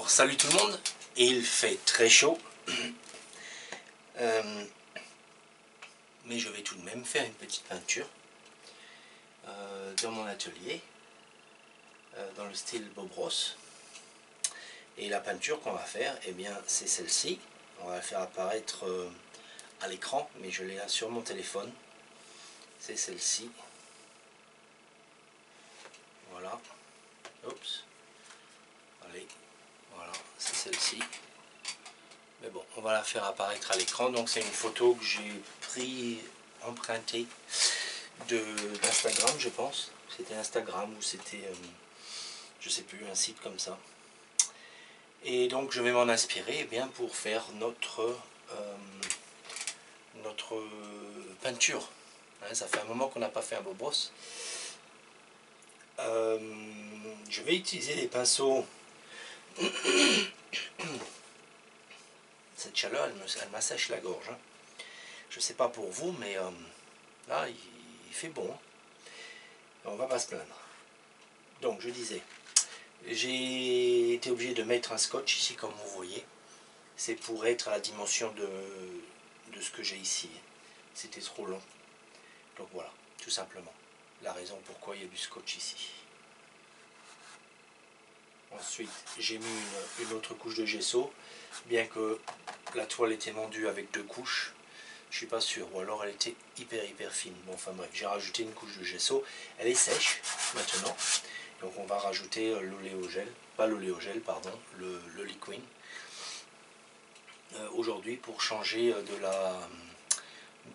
Alors salut tout le monde, il fait très chaud, mais je vais tout de même faire une petite peinture dans mon atelier, dans le style Bob Ross. Et la peinture qu'on va faire, eh bien c'est celle-ci. On va la faire apparaître à l'écran, mais je l'ai là sur mon téléphone. C'est celle-ci. Voilà. Oups. Allez. Voilà, c'est celle-ci. Mais bon, on va la faire apparaître à l'écran. Donc c'est une photo que j'ai empruntée d'Instagram, je pense. C'était Instagram ou c'était, je sais plus, un site comme ça. Et donc je vais m'en inspirer eh bien, pour faire notre peinture. Hein, ça fait un moment qu'on n'a pas fait un Bob Ross. Je vais utiliser des pinceaux. Cette chaleur, elle m'assèche la gorge. Hein. Je ne sais pas pour vous, mais là, il fait bon. On va pas se plaindre. Donc, je disais, j'ai été obligé de mettre un scotch ici, comme vous voyez. C'est pour être à la dimension de ce que j'ai ici. C'était trop long. Donc voilà, tout simplement. La raison pourquoi il y a du scotch ici. Ensuite, j'ai mis une autre couche de gesso, bien que la toile était mondue avec 2 couches. Je suis pas sûr, ou alors elle était hyper fine. Bon, enfin bref, j'ai rajouté une couche de gesso. Elle est sèche maintenant. Donc on va rajouter l'oléogel, pas l'oléogel, pardon, le liquide. Aujourd'hui, pour changer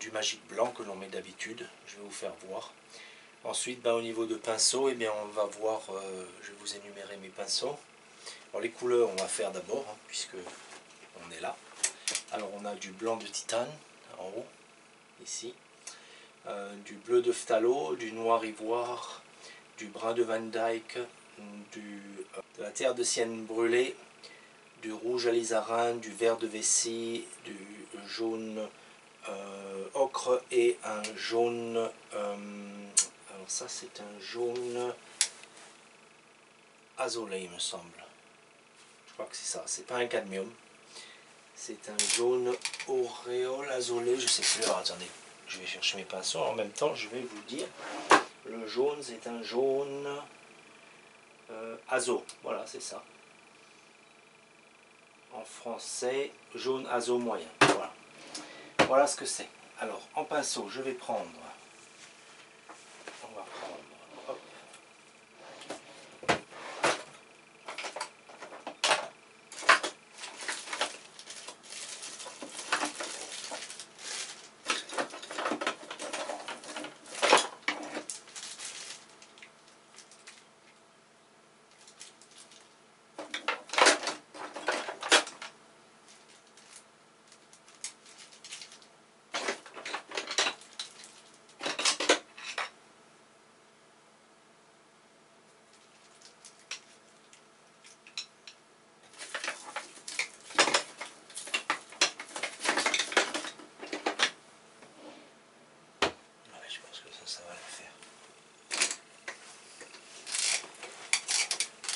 du magique blanc que l'on met d'habitude, je vais vous faire voir. Ensuite, au niveau de pinceau, eh bien, on va voir, je vais vous énumérer mes pinceaux. Alors les couleurs, on va faire d'abord, hein, puisque on est là. Alors on a du blanc de titane, en haut, ici. Du bleu de phthalo, du noir ivoire, du brun de Van Dyke, de la terre de sienne brûlée, du rouge alizarin, du vert de vessie, du jaune ocre et un jaune... alors ça c'est un jaune azolé il me semble. Je crois que c'est ça, c'est pas un cadmium. C'est un jaune auréole azolé, je sais plus. Alors attendez, je vais chercher mes pinceaux. En même temps, je vais vous dire. Le jaune, c'est un jaune azo. Voilà, c'est ça. En français, jaune azo moyen. Voilà. Voilà ce que c'est. Alors, en pinceau, je vais prendre. On va prendre. Hop.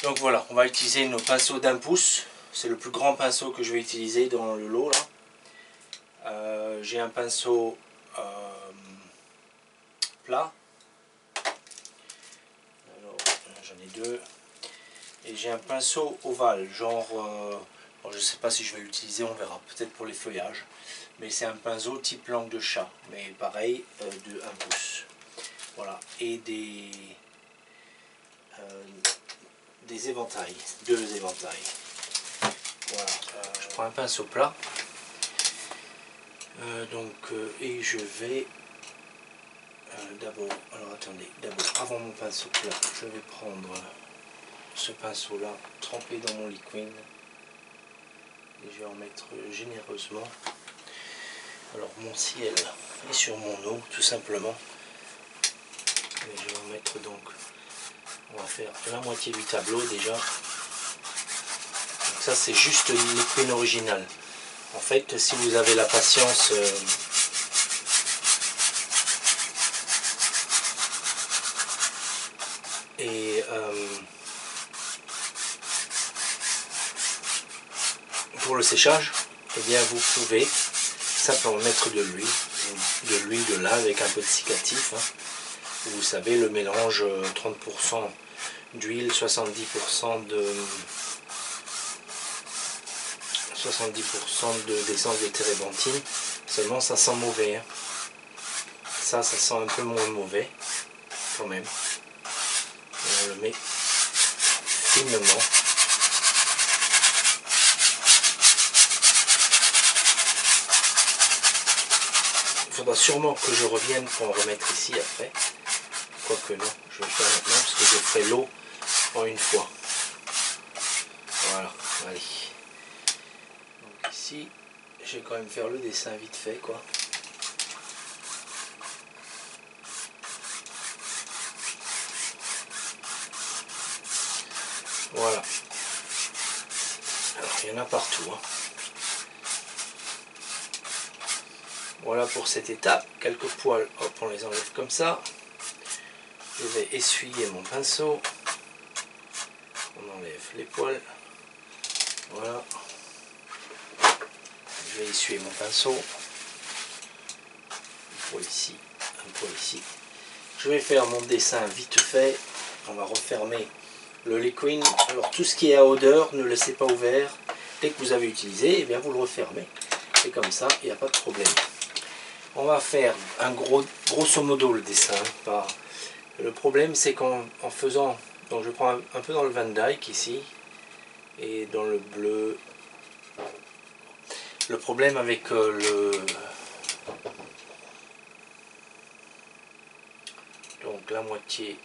Donc voilà, on va utiliser nos pinceaux d'1 pouce. C'est le plus grand pinceau que je vais utiliser dans le lot là. J'ai un pinceau plat. Alors j'en ai 2. Et j'ai un pinceau ovale, genre, je ne sais pas si je vais l'utiliser, on verra, peut-être pour les feuillages. Mais c'est un pinceau type langue de chat, mais pareil, de 1 pouce. Voilà, et des éventails, 2 éventails. Voilà, je prends un pinceau plat. Et je vais d'abord, alors attendez, d'abord, avant mon pinceau plat, je vais prendre ce pinceau là trempé dans mon liquide et je vais en mettre généreusement. Alors mon ciel est sur mon eau tout simplement et je vais en mettre donc, on va faire la moitié du tableau déjà. Donc ça c'est juste une liquide originale. En fait, si vous avez la patience pour le séchage, eh bien vous pouvez simplement mettre de l'huile de lin avec un peu de cicatif. Hein. Vous savez, le mélange 30% d'huile, 70% d'essence de térébenthine. Seulement ça sent mauvais. Hein. Ça sent un peu moins mauvais quand même. Et on le met finement. Il faudra sûrement que je revienne pour en remettre ici après. Quoique non, je vais le faire maintenant parce que je ferai l'eau en une fois. Voilà, allez. Donc ici, je vais quand même faire le dessin vite fait, quoi. Voilà. Alors, il y en a partout. Hein. Voilà pour cette étape. Quelques poils, hop, on les enlève comme ça. Je vais essuyer mon pinceau. On enlève les poils. Voilà. Je vais essuyer mon pinceau. Un poil ici, un poil ici. Je vais faire mon dessin vite fait. On va refermer le liquide. Alors tout ce qui est à odeur, ne le laissez pas ouvert. Dès que vous avez utilisé, eh bien vous le refermez. Et comme ça, il n'y a pas de problème. On va faire un grosso modo le dessin. Le problème c'est qu'en faisant, donc je prends un peu dans le Van Dyke ici et dans le bleu. Le problème avec donc la moitié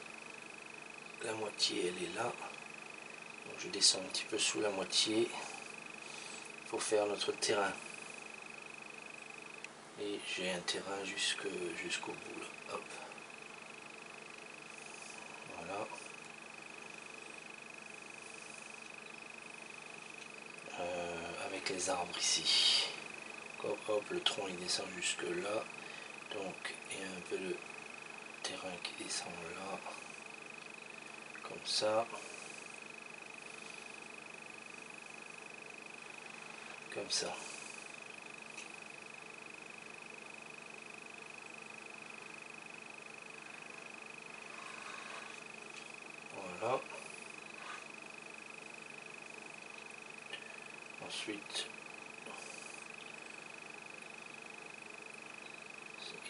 elle est là. Donc je descends un petit peu sous la moitié pour faire notre terrain. Et j'ai un terrain jusqu'au bout là. Hop. Voilà. Avec les arbres ici. Hop, hop, le tronc il descend jusque là. Donc il y a un peu de terrain qui descend là. Comme ça. Comme ça. Voilà. Ensuite,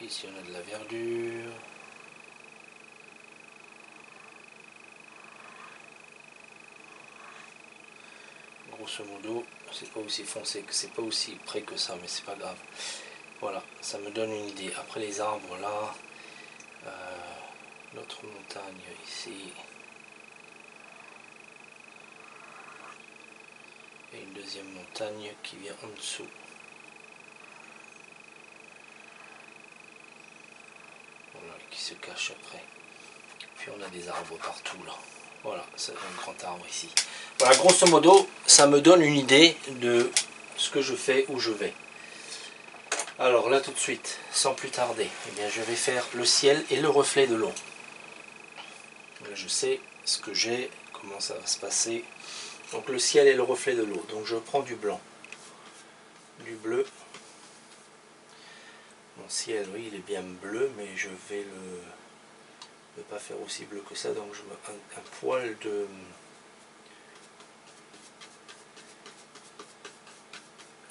ici on a de la verdure. Grosso modo, c'est pas aussi foncé, que c'est pas aussi près que ça, mais c'est pas grave. Voilà, ça me donne une idée. Après les arbres là, notre montagne ici. Et une deuxième montagne qui vient en dessous. Voilà, qui se cache après. Puis on a des arbres partout là. Voilà, c'est un grand arbre ici. Voilà, grosso modo, ça me donne une idée de ce que je fais, où je vais. Alors là tout de suite, sans plus tarder, eh bien, je vais faire le ciel et le reflet de l'eau. Là, je sais ce que j'ai, comment ça va se passer. Donc le ciel et le reflet de l'eau. Donc je prends du blanc, du bleu. Mon ciel, oui, il est bien bleu, mais je vais ne pas faire aussi bleu que ça. Donc je mets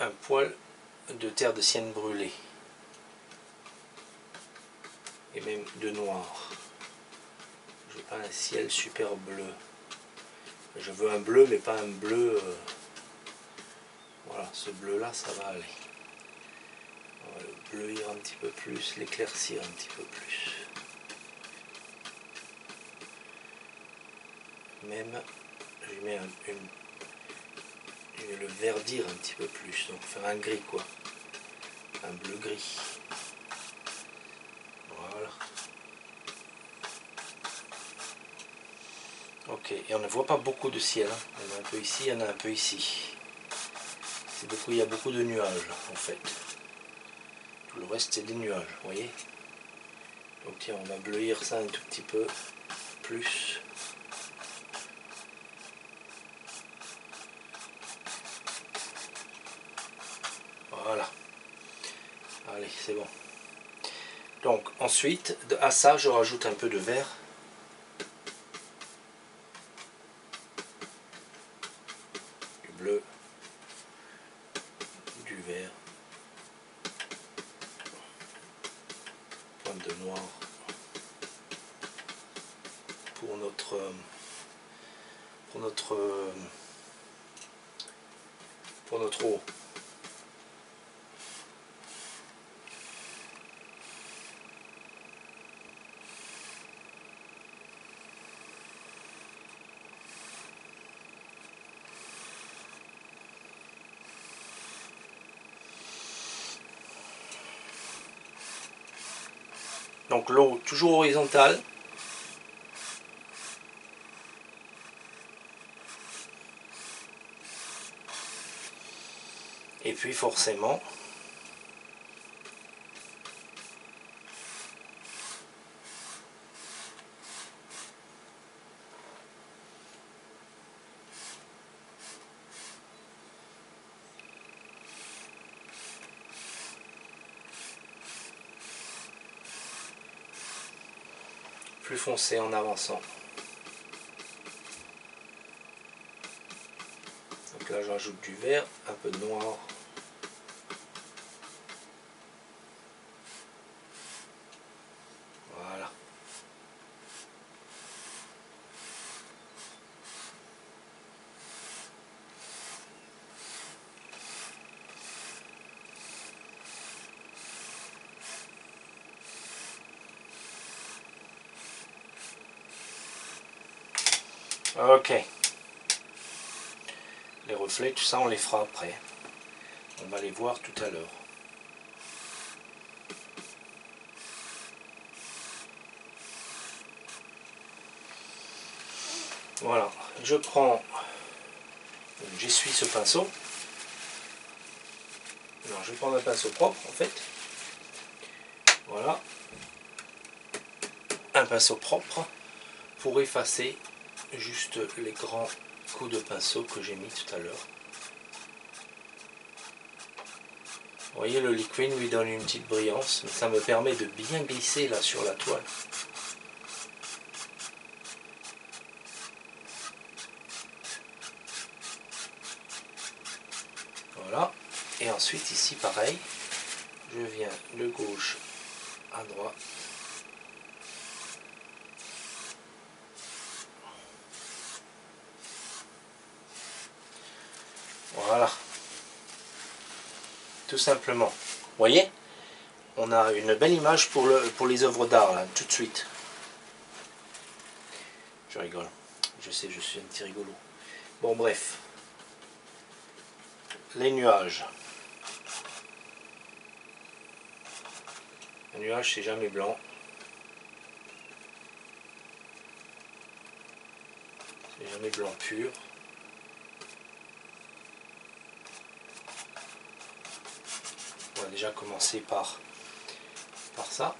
un poil de terre de sienne brûlée. Et même de noir. Je veux pas un ciel super bleu. Je veux un bleu, mais pas un bleu. Voilà, ce bleu là, ça va aller. On va le bleuir un petit peu plus, l'éclaircir un petit peu plus. Même, je mets je vais le verdir un petit peu plus, donc faire un gris quoi. Un bleu gris. Voilà. Ok, et on ne voit pas beaucoup de ciel. Hein. Il y en a un peu ici, il y en a un peu ici. Il y a beaucoup de nuages en fait. Tout le reste c'est des nuages, vous voyez. Donc tiens, on va bleuir ça un tout petit peu plus. c'est bon. Donc ensuite, à ça, je rajoute un peu de vert. Du bleu. Du vert. Pointe de noir. Pour notre eau. Donc l'eau toujours horizontale. Et puis forcément, plus foncé en avançant. Donc là j'ajoute du vert, un peu de noir. Voilà. Ok. Les reflets, tout ça on les fera après. On va les voir tout à l'heure. Voilà, j'essuie ce pinceau. Alors, je vais prendre un pinceau propre en fait. Voilà. Un pinceau propre pour effacer juste les grands coups de pinceau que j'ai mis tout à l'heure. Vous voyez, le liquide lui donne une petite brillance, mais ça me permet de bien glisser là sur la toile. Voilà. Et ensuite ici pareil, je viens de gauche à droite. Voilà. Tout simplement. Vous voyez, on a une belle image pour les œuvres d'art là, tout de suite. Je rigole. Je sais, je suis un petit rigolo. Bon, bref. Les nuages. Un nuage, c'est jamais blanc. C'est jamais blanc pur. On va déjà commencer par ça.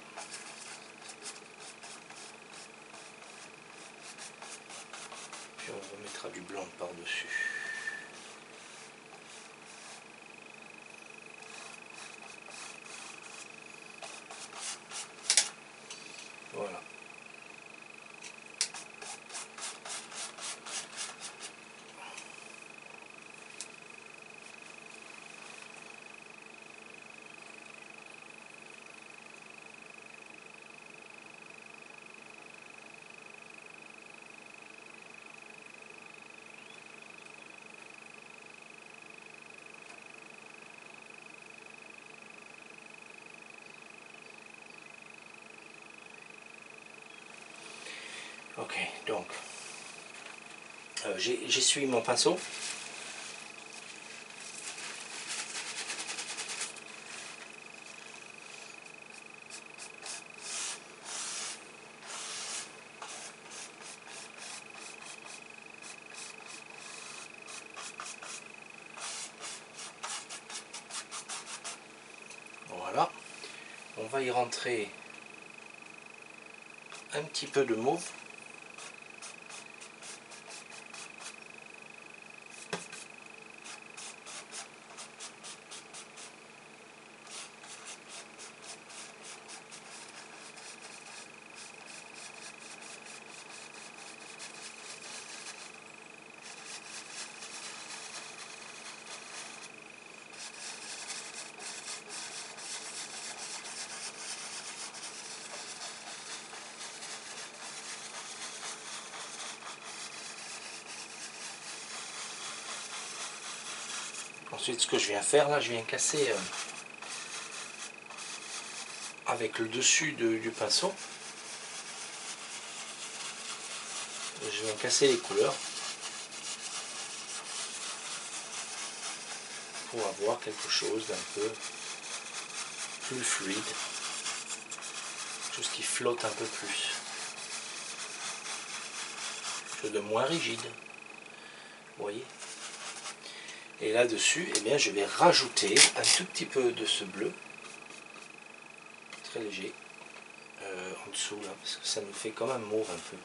Puis on remettra du blanc par-dessus. Voilà. Ok, donc j'essuie mon pinceau. Voilà. On va y rentrer un petit peu de mauve. Ensuite, ce que je viens faire là, je viens casser avec le dessus du pinceau. Je viens casser les couleurs pour avoir quelque chose d'un peu plus fluide, quelque chose qui flotte un peu plus, quelque chose de moins rigide, vous voyez. Et là-dessus, eh bien, je vais rajouter un tout petit peu de ce bleu, très léger, en dessous, là, parce que ça nous fait quand même mauve un peu.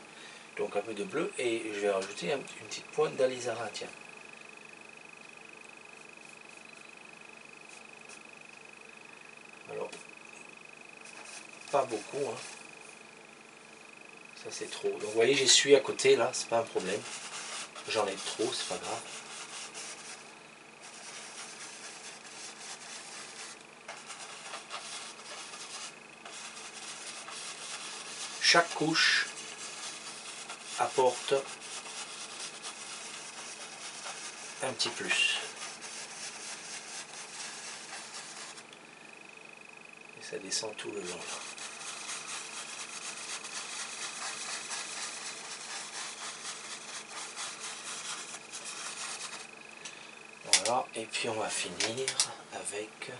Donc un peu de bleu, et je vais rajouter une petite pointe d'alizara, tiens. Alors, pas beaucoup, hein. Ça c'est trop. Donc vous voyez, j'essuie à côté, là, c'est pas un problème. J'en ai trop, c'est pas grave. Chaque couche apporte un petit plus. Et ça descend tout le long. Voilà, et puis on va finir avec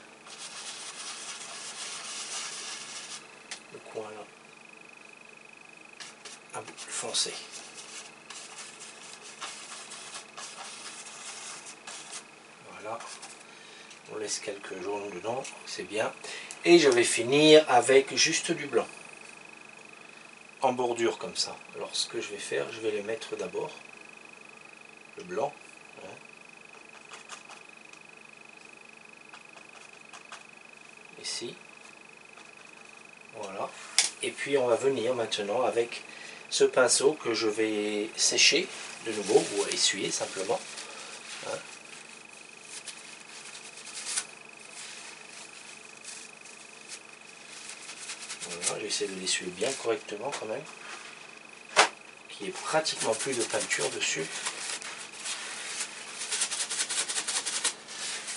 le coin là, un peu plus foncé. Voilà, on laisse quelques jaunes dedans, c'est bien. Et je vais finir avec juste du blanc, en bordure comme ça. Alors ce que je vais faire, je vais les mettre d'abord, le blanc. Hein. Ici. Voilà. Et puis on va venir maintenant avec ce pinceau que je vais sécher de nouveau, ou essuyer simplement. Hein. Voilà, j'essaie de l'essuyer bien correctement quand même. Qu'il n'y ait pratiquement plus de peinture dessus.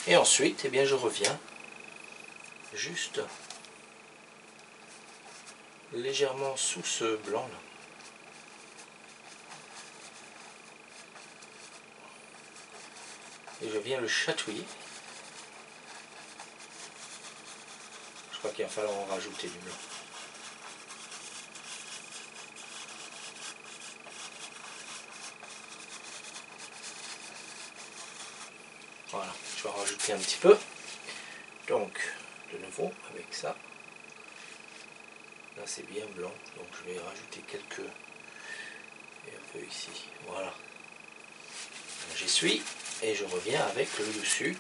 Et ensuite, eh bien, je reviens juste légèrement sous ce blanc là. Et je viens le chatouiller. Je crois qu'il va falloir en rajouter du blanc. Voilà, je vais en rajouter un petit peu. Donc, de nouveau, avec ça. Là, c'est bien blanc. Donc, je vais rajouter quelques... Et un peu ici. Voilà. J'essuie. Et je reviens avec le dessus.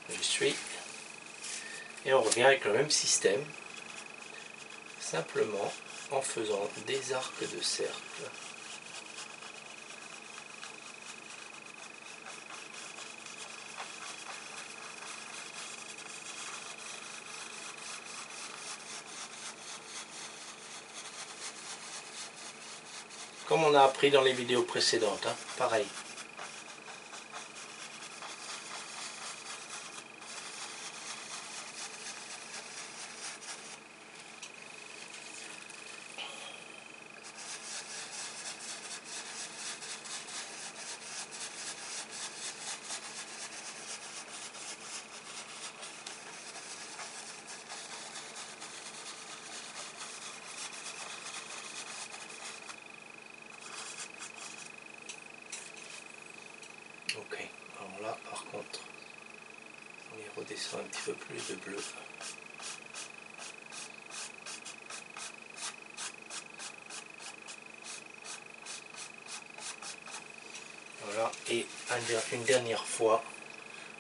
J'essuie. Et on revient avec le même système. Simplement en faisant des arcs de cercle. Comme on a appris dans les vidéos précédentes, hein, pareil. Ok, alors là par contre, on y redescend un petit peu plus de bleu. Voilà, et une dernière fois,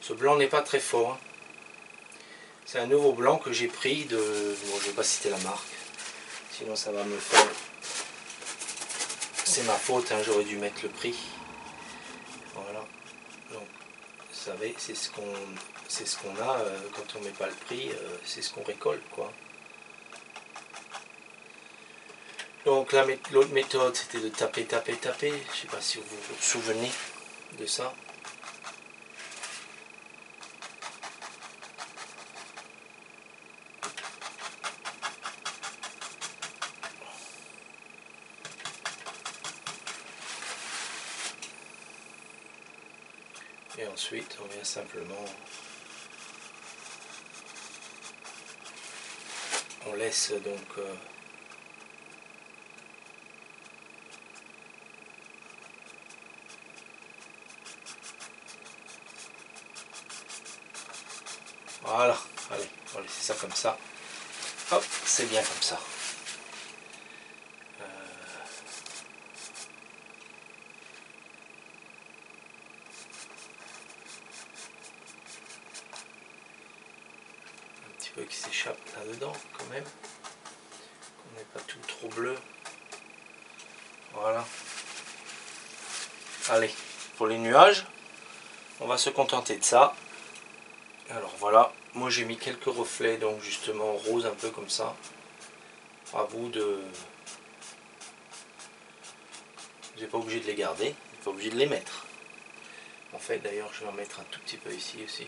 ce blanc n'est pas très fort. Hein. C'est un nouveau blanc que j'ai pris de... Bon, je ne vais pas citer la marque, sinon ça va me faire... C'est ma faute, hein, j'aurais dû mettre le prix. Voilà, donc vous savez, c'est ce qu'on a, quand on ne met pas le prix, c'est ce qu'on récolte, quoi. Donc l'autre méthode, c'était de taper, taper, taper. Je ne sais pas si vous vous souvenez de ça. Et ensuite, on vient simplement... On laisse donc... Voilà, allez, on va laisser ça comme ça. Hop, c'est bien comme ça. Un petit peu qui s'échappe là-dedans quand même. Qu'on n'est pas tout trop bleu. Voilà. Allez, pour les nuages, on va se contenter de ça. Alors voilà, moi j'ai mis quelques reflets, donc justement rose un peu comme ça. À vous de... Vous n'êtes pas obligé de les garder, vous n'êtes pas obligé de les mettre. En fait d'ailleurs je vais en mettre un tout petit peu ici aussi.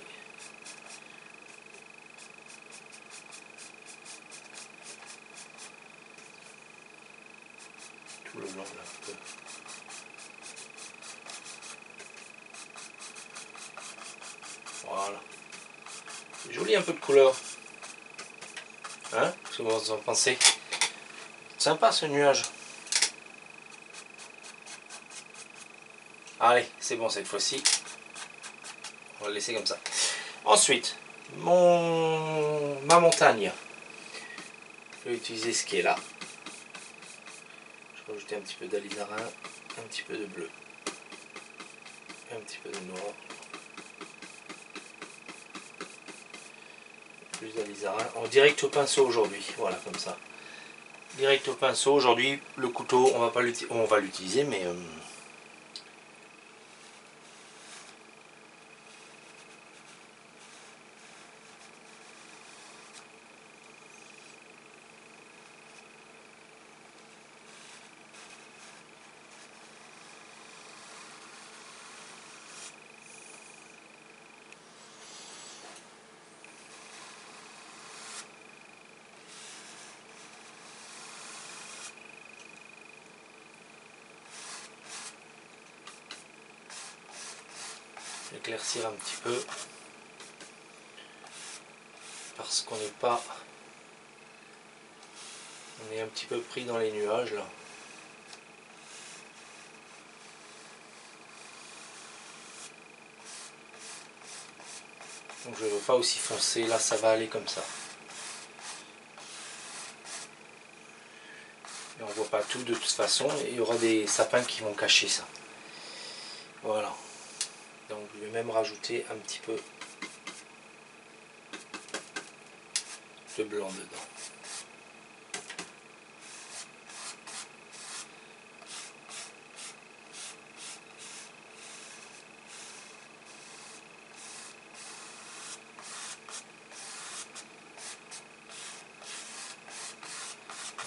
Tout le long là un peu. Voilà. C'est joli un peu de couleur. Hein? Qu'est-ce que vous en pensez? Sympa ce nuage. Allez, c'est bon cette fois-ci. On va le laisser comme ça. Ensuite, ma montagne. Je vais utiliser ce qui est là. Je vais rajouter un petit peu d'alizarin, un petit peu de bleu, et un petit peu de noir. Plus d'alizarin. En direct au pinceau aujourd'hui. Voilà, comme ça. Direct au pinceau. Aujourd'hui, le couteau, on va l'utiliser, mais... éclaircir un petit peu parce qu'on n'est pas, on est un petit peu pris dans les nuages là. Donc je ne veux pas aussi foncer, là ça va aller comme ça. Et on voit pas tout de toute façon, et il y aura des sapins qui vont cacher ça. Voilà. Donc je vais même rajouter un petit peu de blanc dedans.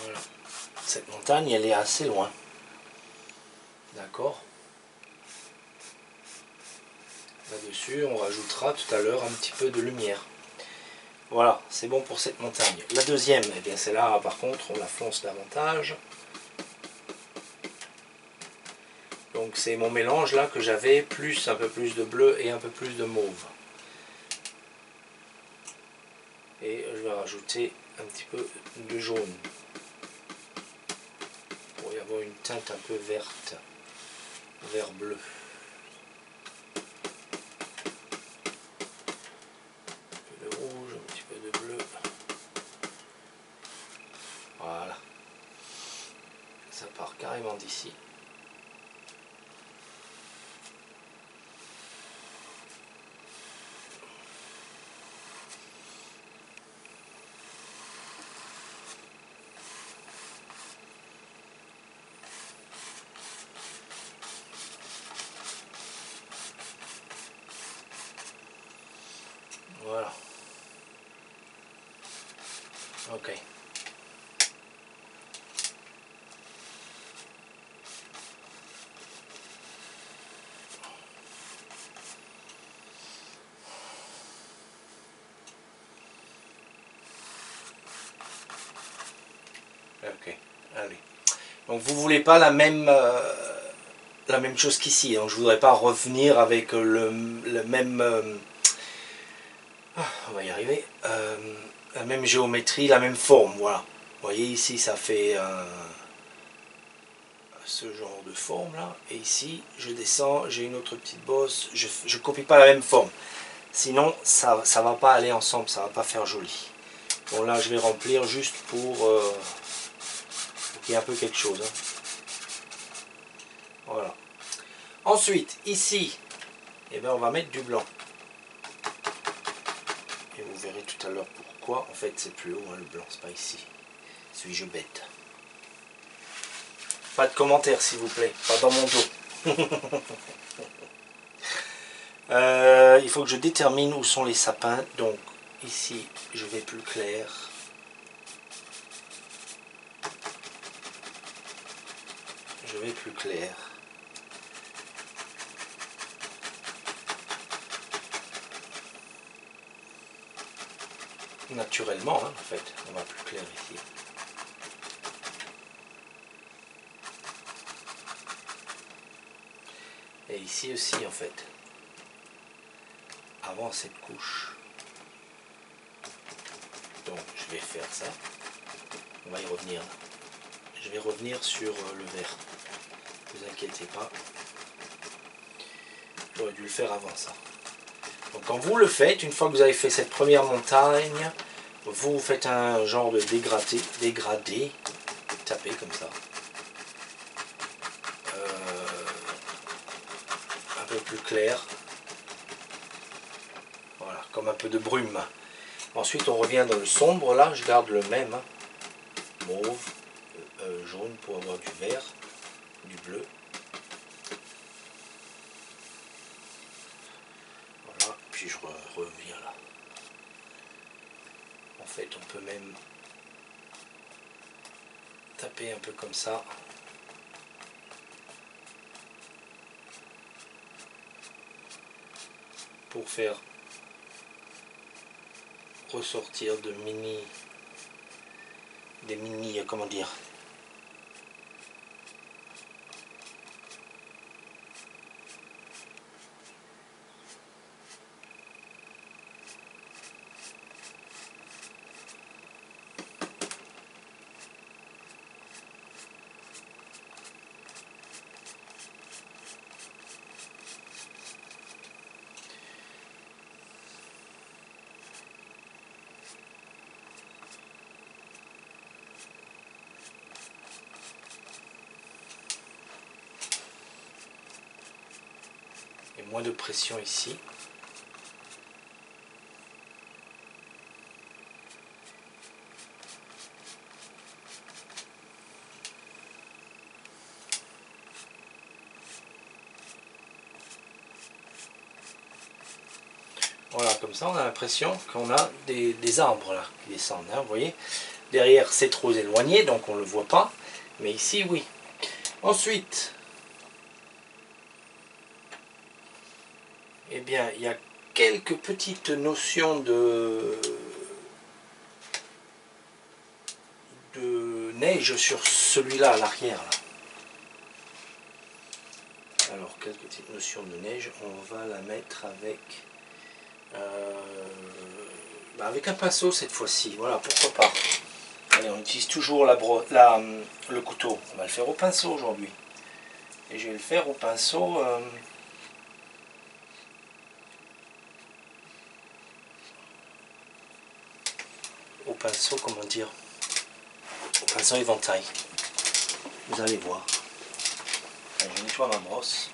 Voilà. Cette montagne, elle est assez loin. D'accord. Là-dessus, on rajoutera tout à l'heure un petit peu de lumière. Voilà, c'est bon pour cette montagne. La deuxième, eh bien celle-là, par contre, on la fonce davantage. Donc c'est mon mélange là que j'avais, plus un peu plus de bleu et un peu plus de mauve. Et je vais rajouter un petit peu de jaune. Pour y avoir une teinte un peu verte, vert bleu. Un peu de rouge, un petit peu de bleu. Voilà. Ça part carrément d'ici. Voilà. Ok. Donc vous voulez pas la même chose qu'ici. Donc je voudrais pas revenir avec le même... on va y arriver. La même géométrie, la même forme, voilà. Vous voyez ici ça fait ce genre de forme là. Et ici je descends, j'ai une autre petite bosse. Je copie pas la même forme. Sinon ça va pas aller ensemble, ça va pas faire joli. Bon là je vais remplir juste pour qu'il y ait un peu quelque chose. Hein. Voilà. Ensuite, ici, eh bien, on va mettre du blanc. Et vous verrez tout à l'heure pourquoi. En fait, c'est plus haut, hein, le blanc, c'est pas ici. Suis-je bête? Pas de commentaires, s'il vous plaît. Pas dans mon dos. Il faut que je détermine où sont les sapins. Donc, ici, je vais plus clair. Je vais plus clair. Naturellement, hein, en fait, on va plus clair ici. Et ici aussi, en fait, avant cette couche. Donc, je vais faire ça. On va y revenir. Je vais revenir sur le vert. Ne vous inquiétez pas. J'aurais dû le faire avant ça. Donc quand vous le faites, une fois que vous avez fait cette première montagne, vous faites un genre de dégradé, tapez comme ça. Un peu plus clair. Voilà, comme un peu de brume. Ensuite on revient dans le sombre, là, je garde le même. Hein. Mauve, jaune pour avoir du vert, du bleu. Voilà, puis je reviens là. En fait, on peut même taper un peu comme ça. Pour faire ressortir des mini, comment dire, et moins de pression ici. Voilà, comme ça on a l'impression qu'on a des arbres là qui descendent, hein, vous voyez. Derrière c'est trop éloigné donc on ne le voit pas, mais ici oui. Ensuite, eh bien il y a quelques petites notions de neige sur celui-là à l'arrière. Alors quelques petites notions de neige, on va la mettre avec... avec un pinceau cette fois-ci, voilà, pourquoi pas. Allez, on utilise toujours le couteau, on va le faire au pinceau aujourd'hui. Et je vais le faire au pinceau... comment dire, au pinceau éventail. Vous allez voir. Allez, je nettoie ma brosse.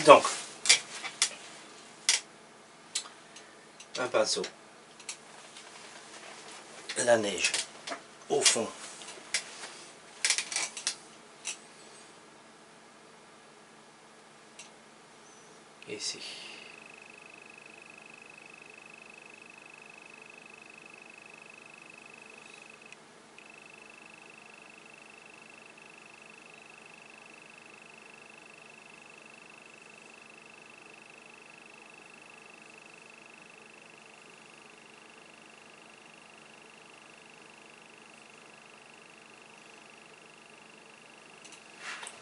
Donc, un pinceau, la neige au fond, ici.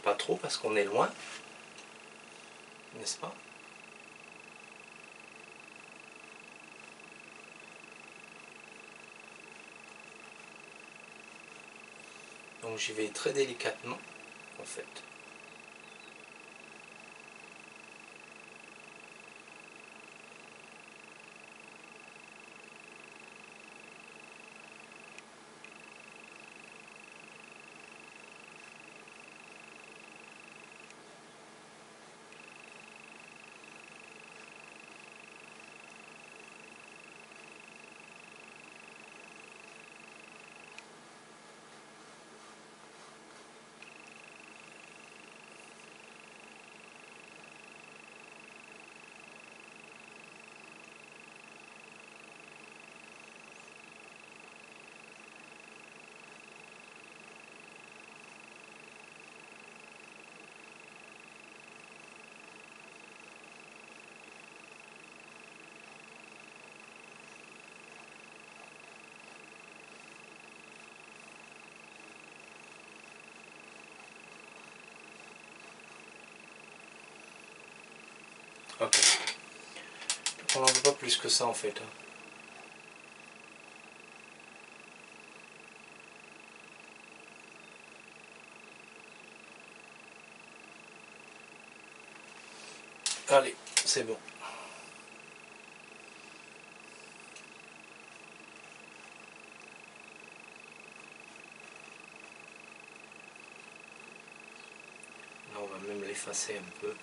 Pas trop parce qu'on est loin, n'est-ce pas? Donc j'y vais très délicatement en fait. Ok. On n'en veut pas plus que ça en fait. Allez, c'est bon. Là on va même l'effacer un peu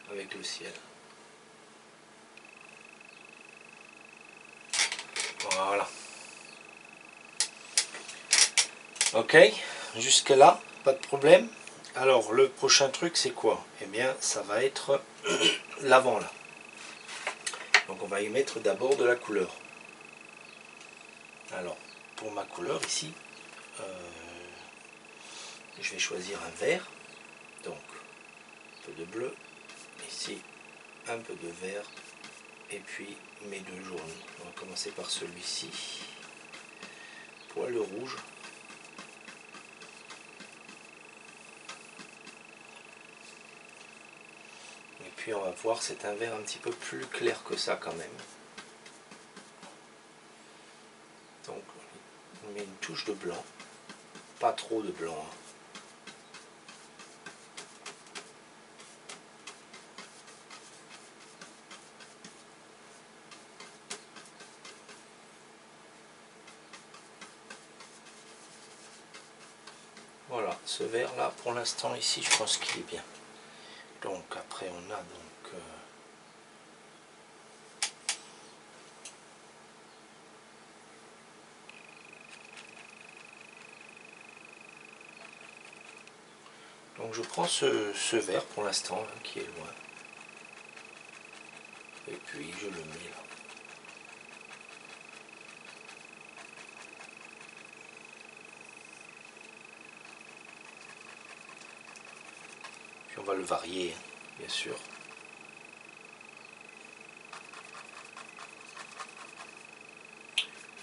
avec le ciel. Voilà. Ok, jusque là, pas de problème. Alors le prochain truc c'est quoi? Eh bien ça va être l'avant là. Donc on va y mettre d'abord de la couleur. Alors pour ma couleur ici, je vais choisir un vert. Donc un peu de bleu, ici un peu de vert et puis mes deux jaunes. On va commencer par celui-ci. Poil rouge. Et puis on va voir, c'est un vert un petit peu plus clair que ça quand même. Donc on met une touche de blanc, pas trop de blanc. Hein. Voilà, ce vert là pour l'instant ici je pense qu'il est bien. Donc après on a donc donc je prends ce vert pour l'instant hein, qui est loin. Et puis je le mets là. Puis on va le varier, hein, bien sûr.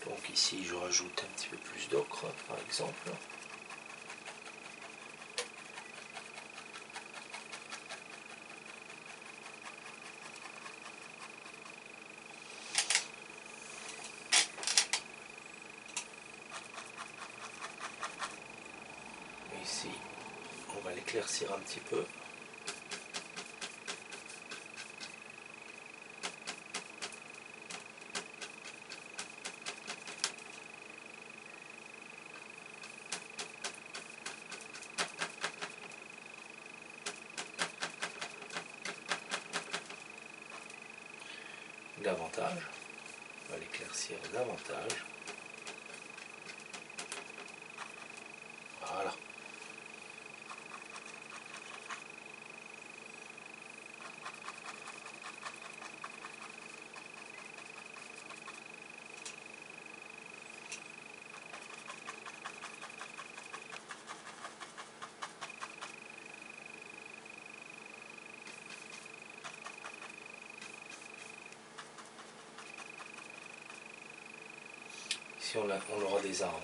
Donc ici je rajoute un petit peu plus d'ocre par exemple. Et ici on va l'éclaircir un petit peu. davantage. On va l'éclaircir davantage. Voilà. Ici on aura des arbres.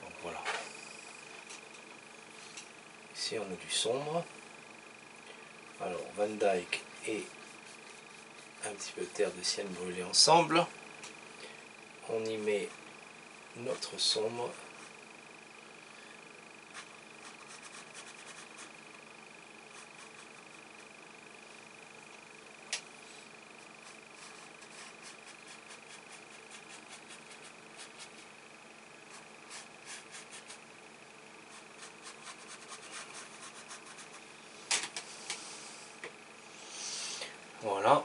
Donc voilà. Ici on a du sombre. Alors Van Dyke et un petit peu de terre de sienne brûlée ensemble. On y met notre sombre. Voilà.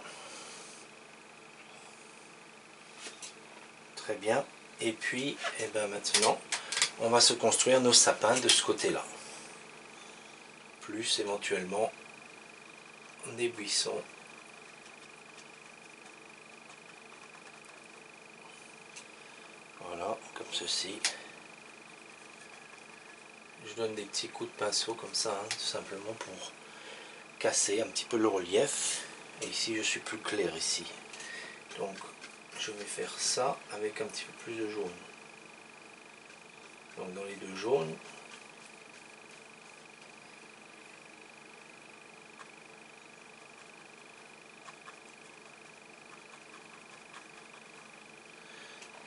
Très bien. Et puis, eh ben maintenant, on va se construire nos sapins de ce côté-là. Plus éventuellement des buissons. Voilà, comme ceci. Je donne des petits coups de pinceau comme ça, hein, tout simplement pour casser un petit peu le relief. Et ici, je suis plus clair ici. Donc, je vais faire ça avec un petit peu plus de jaune. Donc, dans les deux jaunes,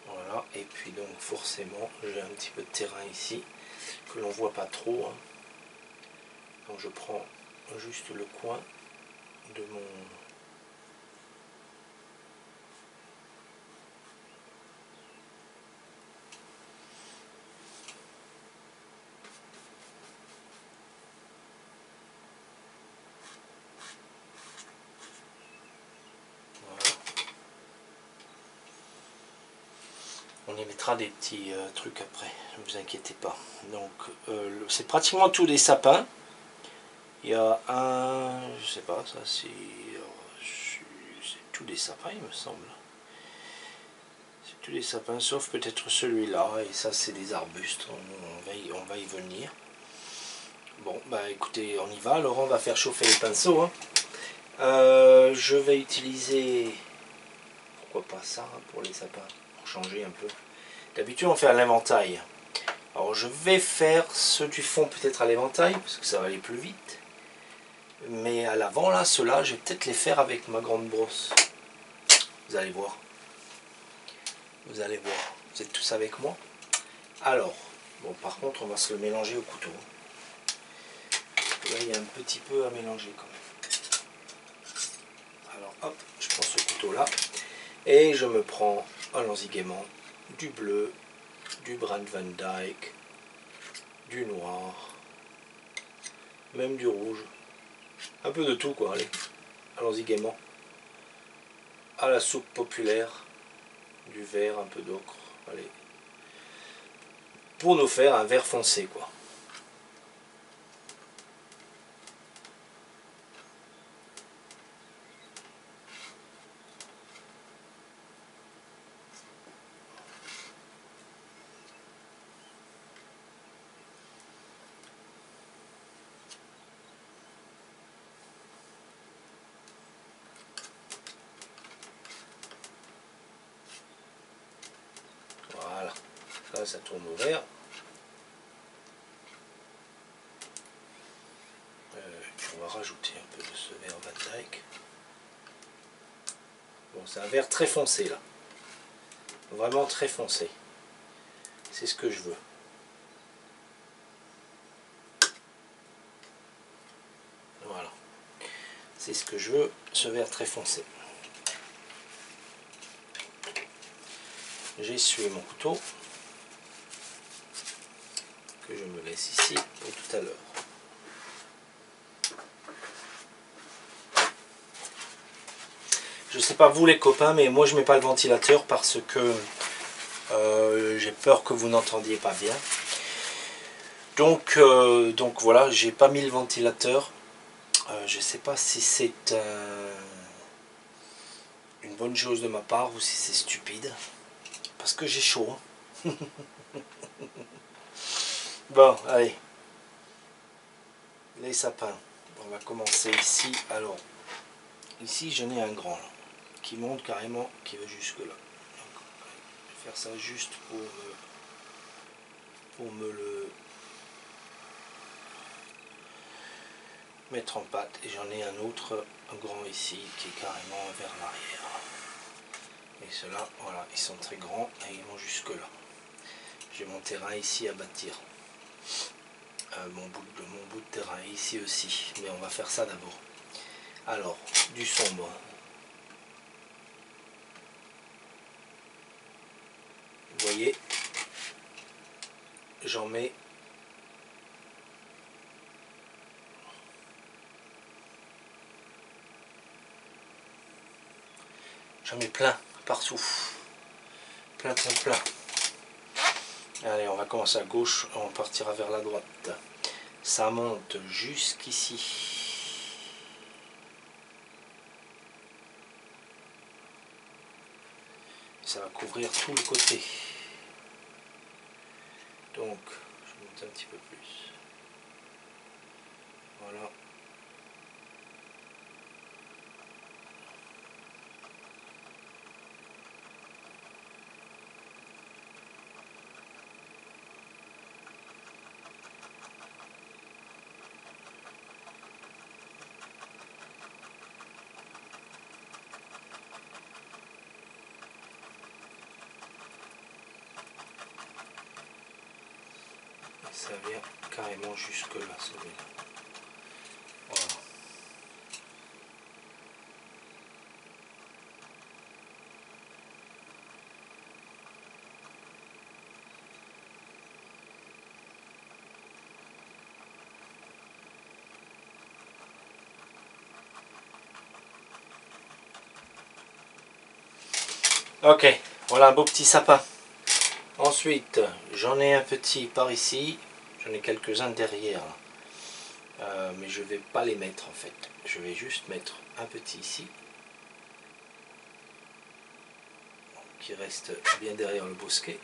voilà. Et puis donc, forcément, j'ai un petit peu de terrain ici que l'on voit pas trop. Hein. Donc, je prends juste le coin de mon on y mettra des petits trucs après, ne vous inquiétez pas. Donc c'est pratiquement tous les sapins. Il y a un, je sais pas, ça c'est tous les sapins il me semble. C'est tous les sapins sauf peut-être celui-là, et ça c'est des arbustes, on va y venir. Bon bah écoutez, on y va, alors on va faire chauffer les pinceaux. Hein. Je vais utiliser, pourquoi pas ça hein, pour les sapins, pour changer un peu. D'habitude on fait à l'inventaire. Alors je vais faire ceux du fond peut-être à l'éventail, parce que ça va aller plus vite. Mais à l'avant là, ceux-là, je vais peut-être les faire avec ma grande brosse. Vous allez voir. Vous allez voir. Vous êtes tous avec moi? Alors, bon par contre on va se le mélanger au couteau. Là il y a un petit peu à mélanger quand même. Alors hop, je prends ce couteau là. Et je me prends, allons-y gaiement, du bleu, du brun Van Dyke, du noir, même du rouge. Un peu de tout quoi, allez. Allons-y gaiement. À la soupe populaire, du vert, un peu d'ocre, allez. Pour nous faire un vert foncé quoi. Voilà, ça tourne au vert. On va rajouter un peu de ce vert Van Dyke. Bon, c'est un vert très foncé là. Vraiment très foncé. C'est ce que je veux. Voilà. C'est ce que je veux, ce vert très foncé. J'ai essuyé mon couteau. Que je me laisse ici pour tout à l'heure. Je sais pas vous les copains, mais moi je mets pas le ventilateur parce que j'ai peur que vous n'entendiez pas bien. Donc voilà, j'ai pas mis le ventilateur. Je sais pas si c'est une bonne chose de ma part ou si c'est stupide. Parce que j'ai chaud. Bon, allez. Les sapins. On va commencer ici. Alors, ici j'en ai un grand là, qui monte carrément, qui va jusque là. Donc, je vais faire ça juste pour me le mettre en pâte. Et j'en ai un autre, un grand ici, qui est carrément vers l'arrière. Et ceux-là, voilà, ils sont très grands et ils vont jusque là. J'ai mon terrain ici à bâtir. Mon bout de terrain ici aussi. Mais on va faire ça d'abord. Alors, du sombre. Vous voyez, j'en mets plein partout. Plein. Allez, on va commencer à gauche, on partira vers la droite. Ça monte jusqu'ici. Ça va couvrir tout le côté. Donc, je monte un petit peu plus. Voilà. Ça vient carrément jusque là, celui-là. Voilà. Ok, voilà un beau petit sapin. Ensuite, j'en ai un petit par ici, j'en ai quelques-uns derrière. Mais je ne vais pas les mettre en fait. Je vais juste mettre un petit ici, qui reste bien derrière le bosquet.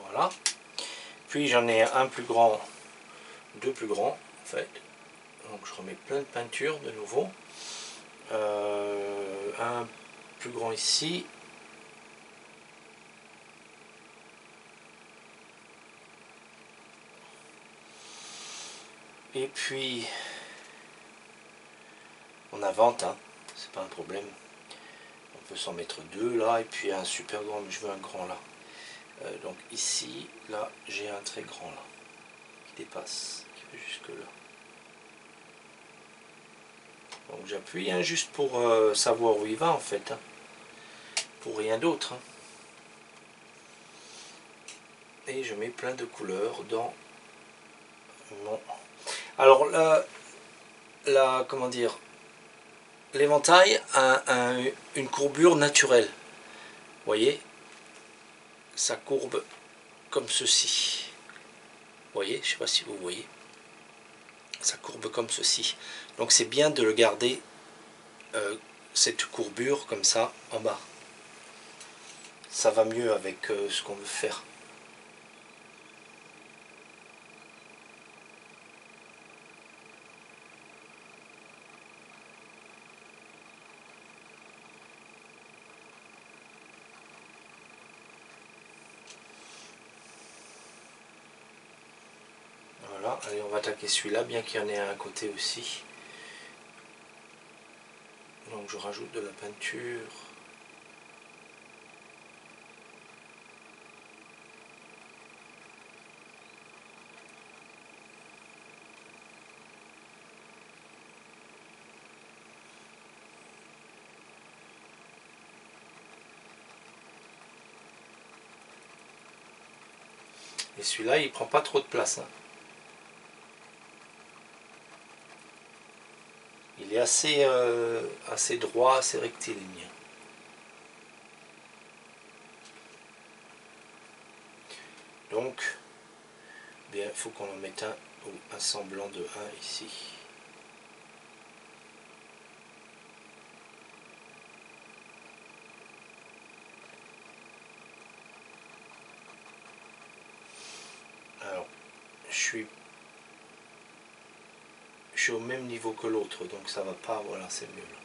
Voilà. Puis j'en ai un plus grand, deux plus grands en fait. Donc je remets plein de peinture de nouveau. Un plus grand ici. Et puis on invente, hein, c'est pas un problème. On peut s'en mettre deux là et puis un super grand, mais je veux un grand là. Donc ici, là, j'ai un très grand là, qui dépasse, qui va jusque là. Donc j'appuie hein, juste pour savoir où il va en fait, hein, pour rien d'autre. Hein. Et je mets plein de couleurs dans mon... Alors là, comment dire, l'éventail a une courbure naturelle. Vous voyez, ça courbe comme ceci. Vous voyez, je ne sais pas si vous voyez. Ça courbe comme ceci. Donc c'est bien de le garder, cette courbure comme ça, en bas. Ça va mieux avec ce qu'on veut faire. Voilà, allez on va attaquer celui-là, bien qu'il y en ait un à côté aussi. Donc je rajoute de la peinture. Et celui-là, il prend pas trop de place, hein. Il est assez droit, assez rectiligne. Donc, bien, il faut qu'on en mette un semblant de 1 ici. Alors, je suis au même niveau que l'autre, donc ça va pas, voilà, c'est mieux là.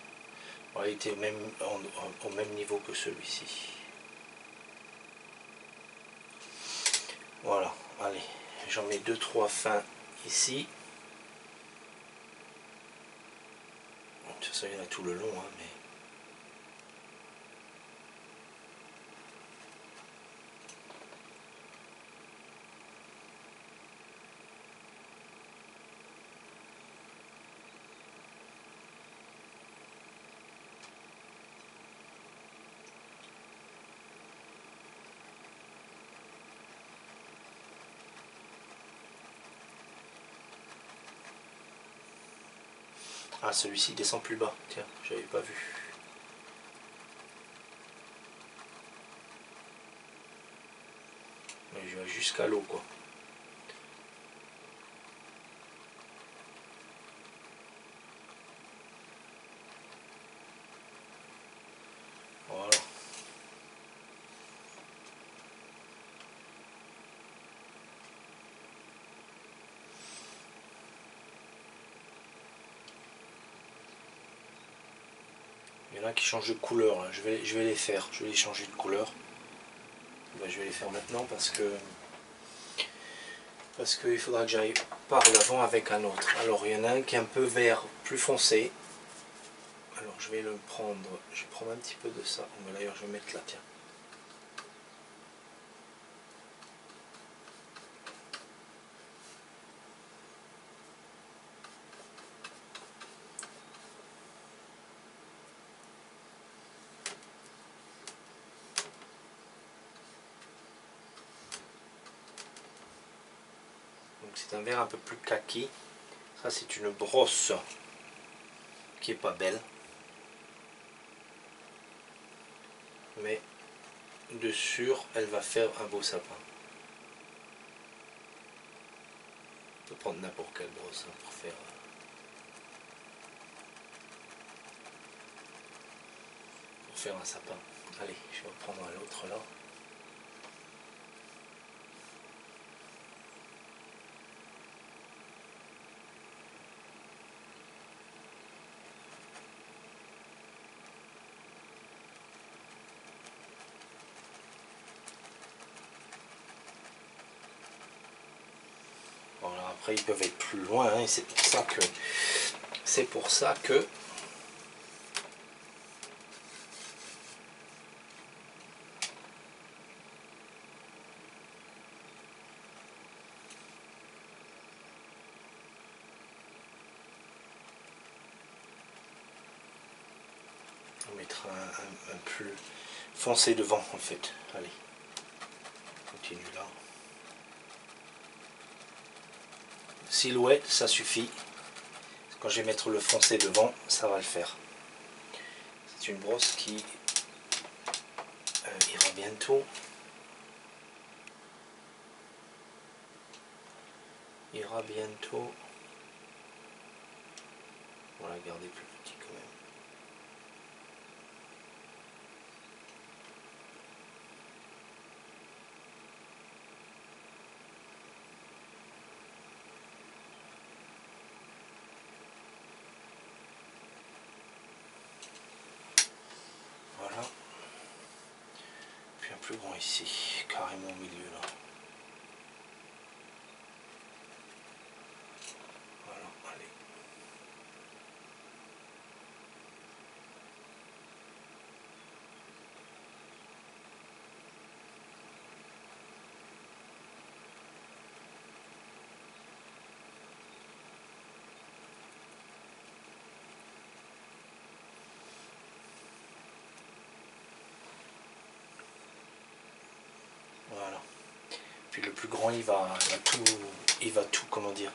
Voilà, il était au même niveau que celui-ci. Voilà, allez, j'en mets 2-3 fins ici. De toute façon, il y en a tout le long, hein, mais... Ah, celui-ci descend plus bas, tiens, j'avais pas vu. Mais je vais jusqu'à l'eau, quoi. Voilà. Il y en a qui changent de couleur, là. Je vais les faire, je vais les changer de couleur. Ben, je vais les faire maintenant parce qu'il faudra que j'aille par l'avant avec un autre. Alors il y en a un qui est un peu vert, plus foncé. Alors je vais le prendre, je vais prendre un petit peu de ça. D'ailleurs je vais mettre là, tiens. Donc c'est un vert un peu plus kaki. Ça c'est une brosse qui est pas belle. Mais de sûr elle va faire un beau sapin. On peut prendre n'importe quelle brosse hein, pour faire un sapin. Allez, je vais prendre l'autre là. Voilà, après ils peuvent être plus loin hein, et c'est pour ça que on mettra un plus foncé devant en fait. Allez, continue là. Silhouette, ça suffit. Quand je vais mettre le foncé devant, ça va le faire. C'est une brosse qui ira bientôt. On va la garder plus petit quand même. Voilà. Puis un plus grand ici, carrément au milieu là. Voilà, allez. Voilà. Puis le plus grand, il va tout, comment dire,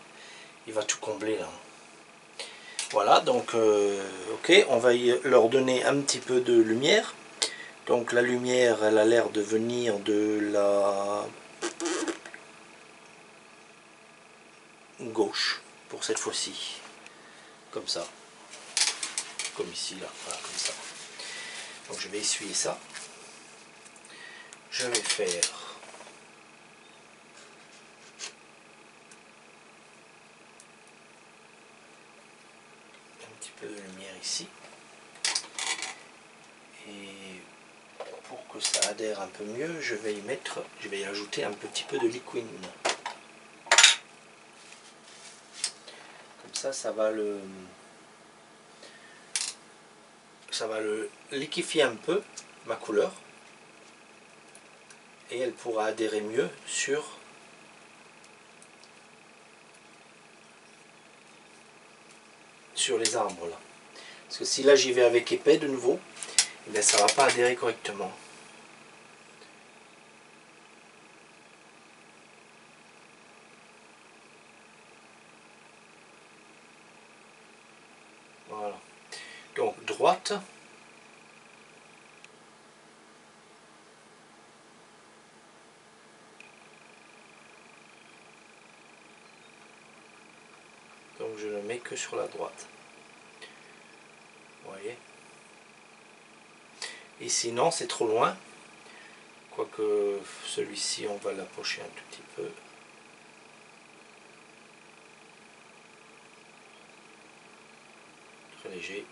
il va tout combler là. Voilà, donc ok, on va leur donner un petit peu de lumière. Donc la lumière, elle a l'air de venir de la gauche pour cette fois-ci, comme ça, comme ici là, voilà, comme ça. Donc je vais essuyer ça. Je vais faire un petit peu de lumière ici. Et pour que ça adhère un peu mieux, je vais y ajouter un petit peu de liquide. Comme ça va le liquéfier un peu, ma couleur. Et elle pourra adhérer mieux sur les arbres là. Parce que si là j'y vais avec épais de nouveau, eh bien, ça ne va pas adhérer correctement. Voilà. Donc droite. Donc je ne mets que sur la droite. Vous voyez. Et sinon c'est trop loin. Quoique celui-ci on va l'approcher un tout petit peu. Très léger.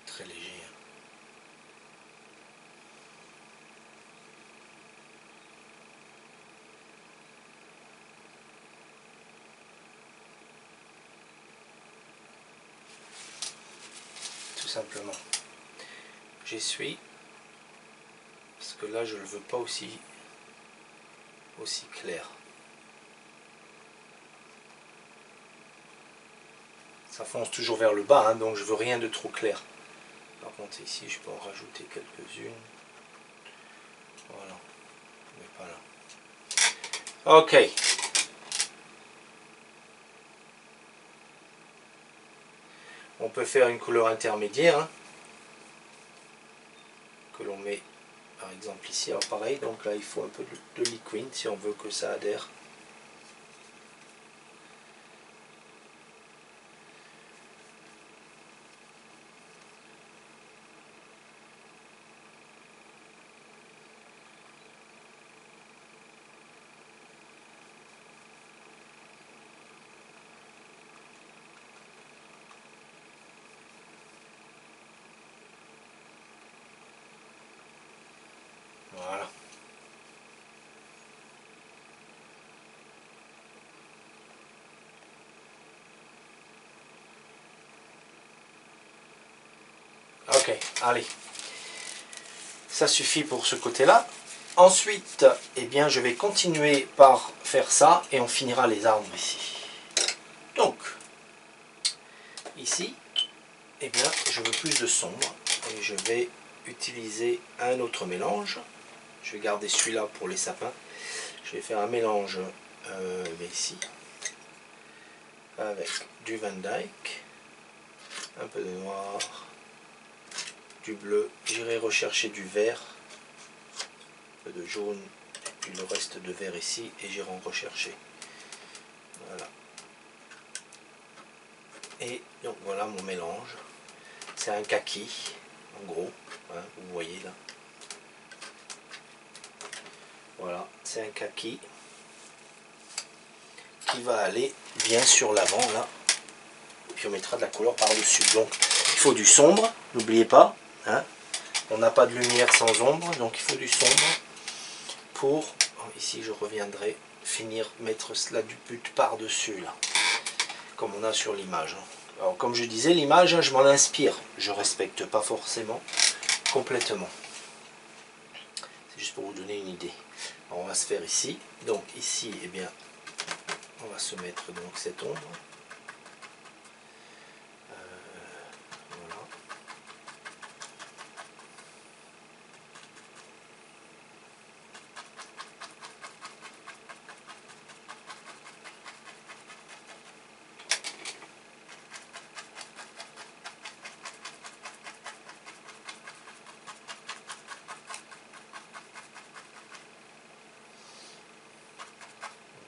Très léger. Tout simplement. J'essuie. Parce que là je ne le veux pas aussi clair. Ça fonce toujours vers le bas, hein, donc je veux rien de trop clair. Par contre ici je peux en rajouter quelques-unes. Voilà, mais pas là. Ok. On peut faire une couleur intermédiaire, hein, que l'on met par exemple ici. Alors pareil, donc là il faut un peu de liquide si on veut que ça adhère. Voilà. Ok, allez. Ça suffit pour ce côté-là. Ensuite, eh bien, je vais continuer par faire ça et on finira les arbres ici. Donc, ici, eh bien, je veux plus de sombre et je vais utiliser un autre mélange. Je vais garder celui-là pour les sapins. Je vais faire un mélange ici avec du Van Dyke, un peu de noir, du bleu. J'irai rechercher du vert, un peu de jaune et puis le reste de vert ici et j'irai en rechercher. Voilà. Et donc voilà mon mélange. C'est un kaki en gros, hein, vous voyez là. Voilà, c'est un kaki qui va aller bien sur l'avant là. Et puis on mettra de la couleur par-dessus. Donc il faut du sombre, n'oubliez pas. Hein, on n'a pas de lumière sans ombre, donc il faut du sombre pour, ici je reviendrai, finir mettre cela du but par-dessus là. comme on a sur l'image. Alors comme je disais, l'image, je m'en inspire. Je ne respecte pas forcément complètement. C'est juste pour vous donner une idée. Alors, on va se faire ici. Donc ici, eh bien, on va se mettre donc cette ombre. Voilà.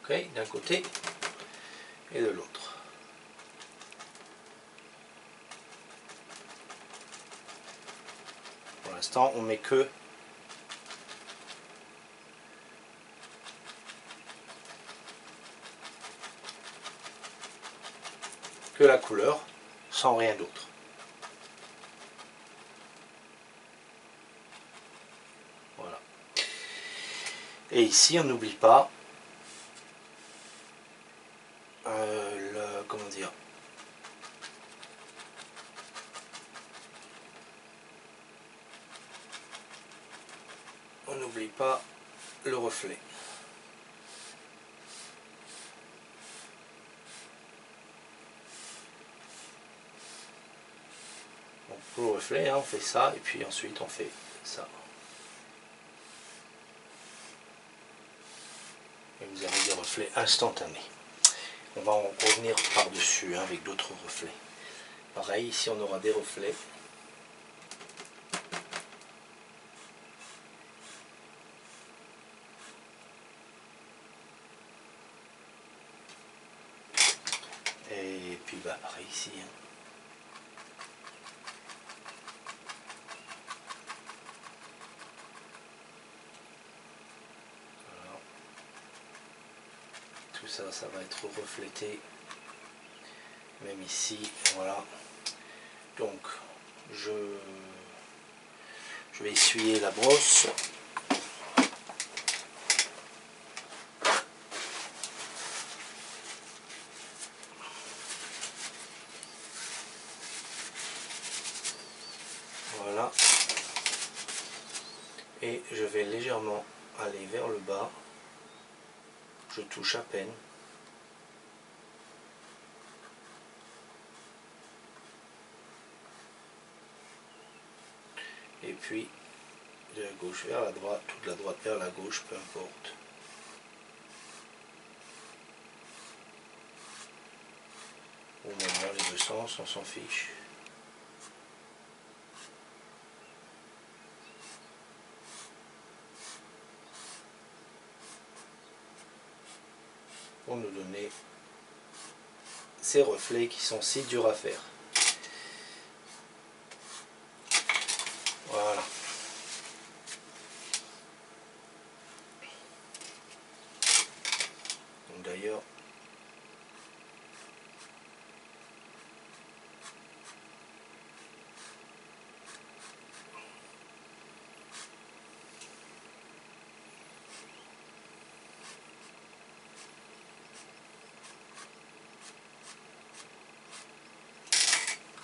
Ok, d'un côté et de l'autre. Pour l'instant, on met que la couleur, sans rien d'autre. Voilà. Et ici, on n'oublie pas comment dire, on n'oublie pas le reflet. Donc pour le reflet, hein, on fait ça et puis ensuite on fait ça. Et vous avez des reflets instantanés. On va en revenir par-dessus, hein, avec d'autres reflets. Pareil, ici on aura des reflets. Et puis bah pareil ici. Hein. Voilà. Tout ça, ça va être reflété. Même ici, voilà. Donc, je vais essuyer la brosse. Voilà. Et je vais légèrement aller vers le bas. Je touche à peine. Et puis de la gauche vers la droite, ou de la droite vers la gauche, peu importe. Ou même dans les deux sens, on s'en fiche. Pour nous donner ces reflets qui sont si durs à faire. Voilà. D'ailleurs,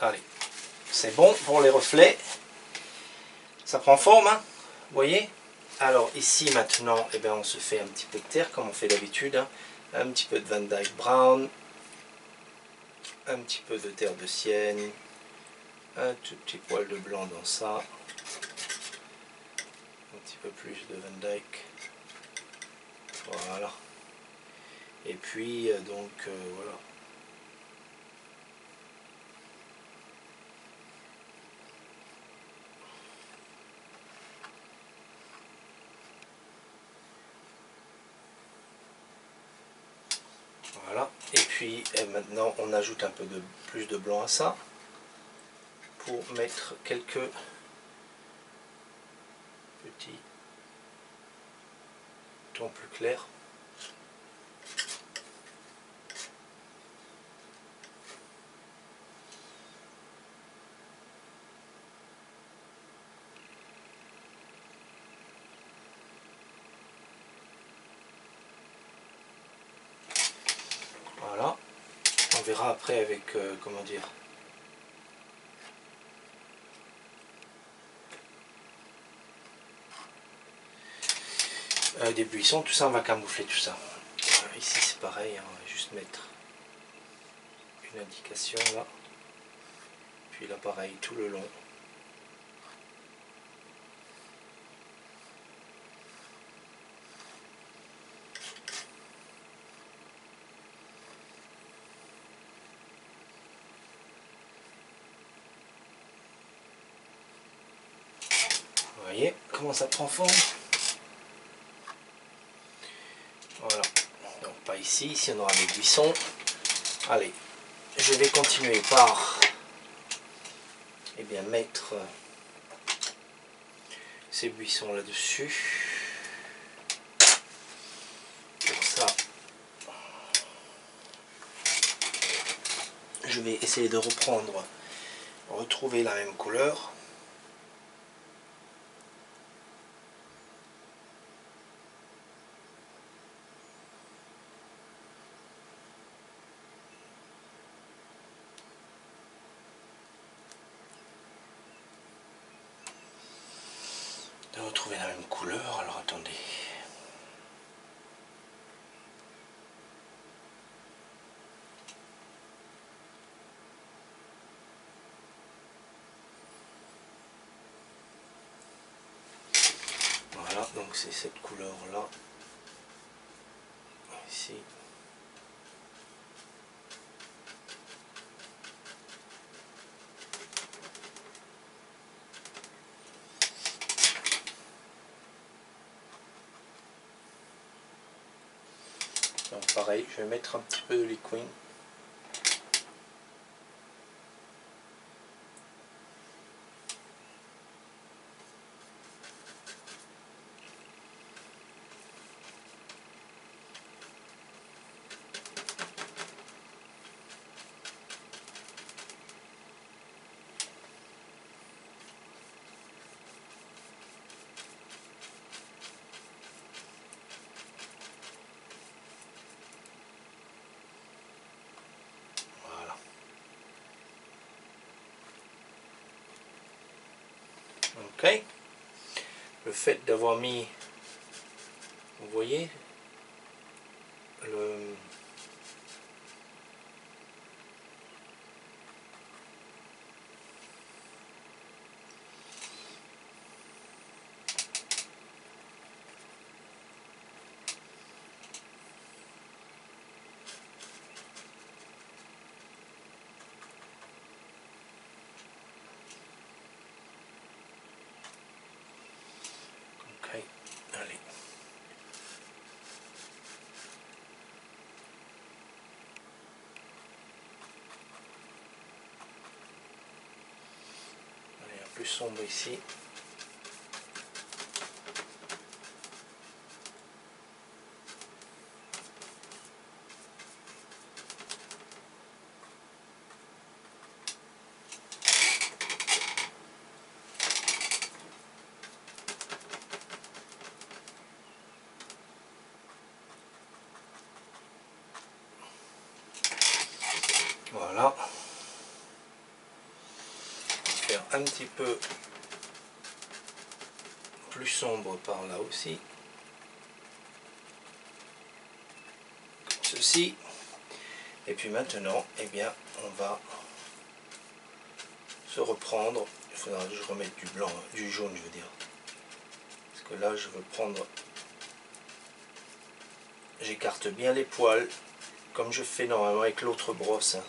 allez, c'est bon pour les reflets. Ça prend forme, hein, vous voyez. Alors ici maintenant, eh bien, on se fait un petit peu de terre comme on fait d'habitude. Hein. Un petit peu de Van Dyke Brown. Un petit peu de terre de sienne. Un tout petit poil de blanc dans ça. Un petit peu plus de Van Dyke. Voilà. Et puis donc voilà. Voilà. Et puis maintenant on ajoute un peu de plus de blanc à ça pour mettre quelques petits tons plus clairs. Voilà. On verra après avec, comment dire, des buissons, tout ça on va camoufler tout ça. Ici c'est pareil, hein, on va juste mettre une indication là, puis là pareil tout le long. Vous voyez comment ça prend forme. Voilà, donc pas ici, ici on aura des buissons. Allez, je vais continuer par mettre ces buissons là-dessus. Pour ça, je vais essayer de retrouver la même couleur. De retrouver la même couleur, alors attendez. Voilà, donc c'est cette couleur là, ici. Donc pareil, je vais mettre un petit peu de liquide. Voilà. Ok. Le fait d'avoir mis, vous voyez, le ok, allez. Allez, un plus sombre ici. Voilà. Faire un petit peu plus sombre par là aussi. Comme ceci. Et puis maintenant, eh bien, on va se reprendre. Il faudra que je remette du blanc, du jaune, je veux dire. Parce que là, je veux prendre. J'écarte bien les poils, comme je fais normalement avec l'autre brosse. Hein.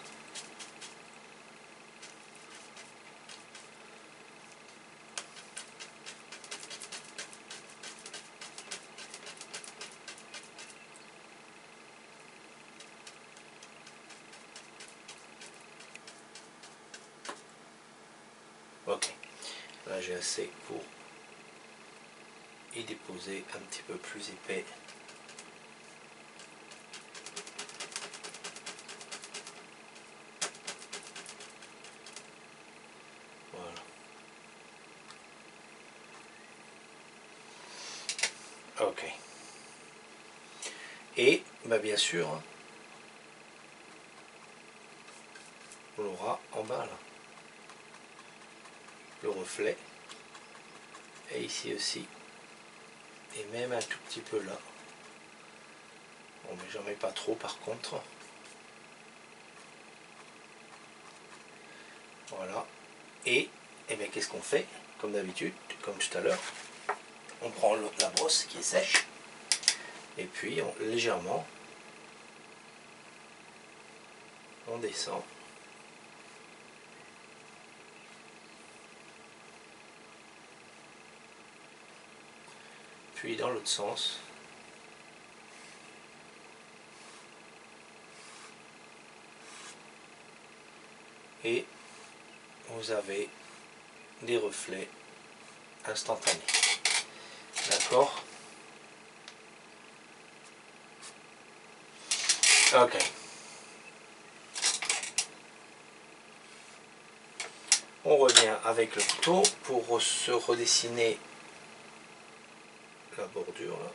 Ok, là j'ai assez pour y déposer un petit peu plus épais. Voilà. Ok. Et bah bien sûr, hein, aura en bas là. Le reflet. Et ici aussi. Et même un tout petit peu là. Bon, mais j'en mets pas trop par contre. Voilà. Et bien qu'est-ce qu'on fait? Comme d'habitude, comme tout à l'heure. On prend la brosse qui est sèche. Et puis légèrement, on descend. Puis dans l'autre sens. Et vous avez des reflets instantanés. D'accord? Ok. On revient avec le couteau pour se redessiner la bordure là.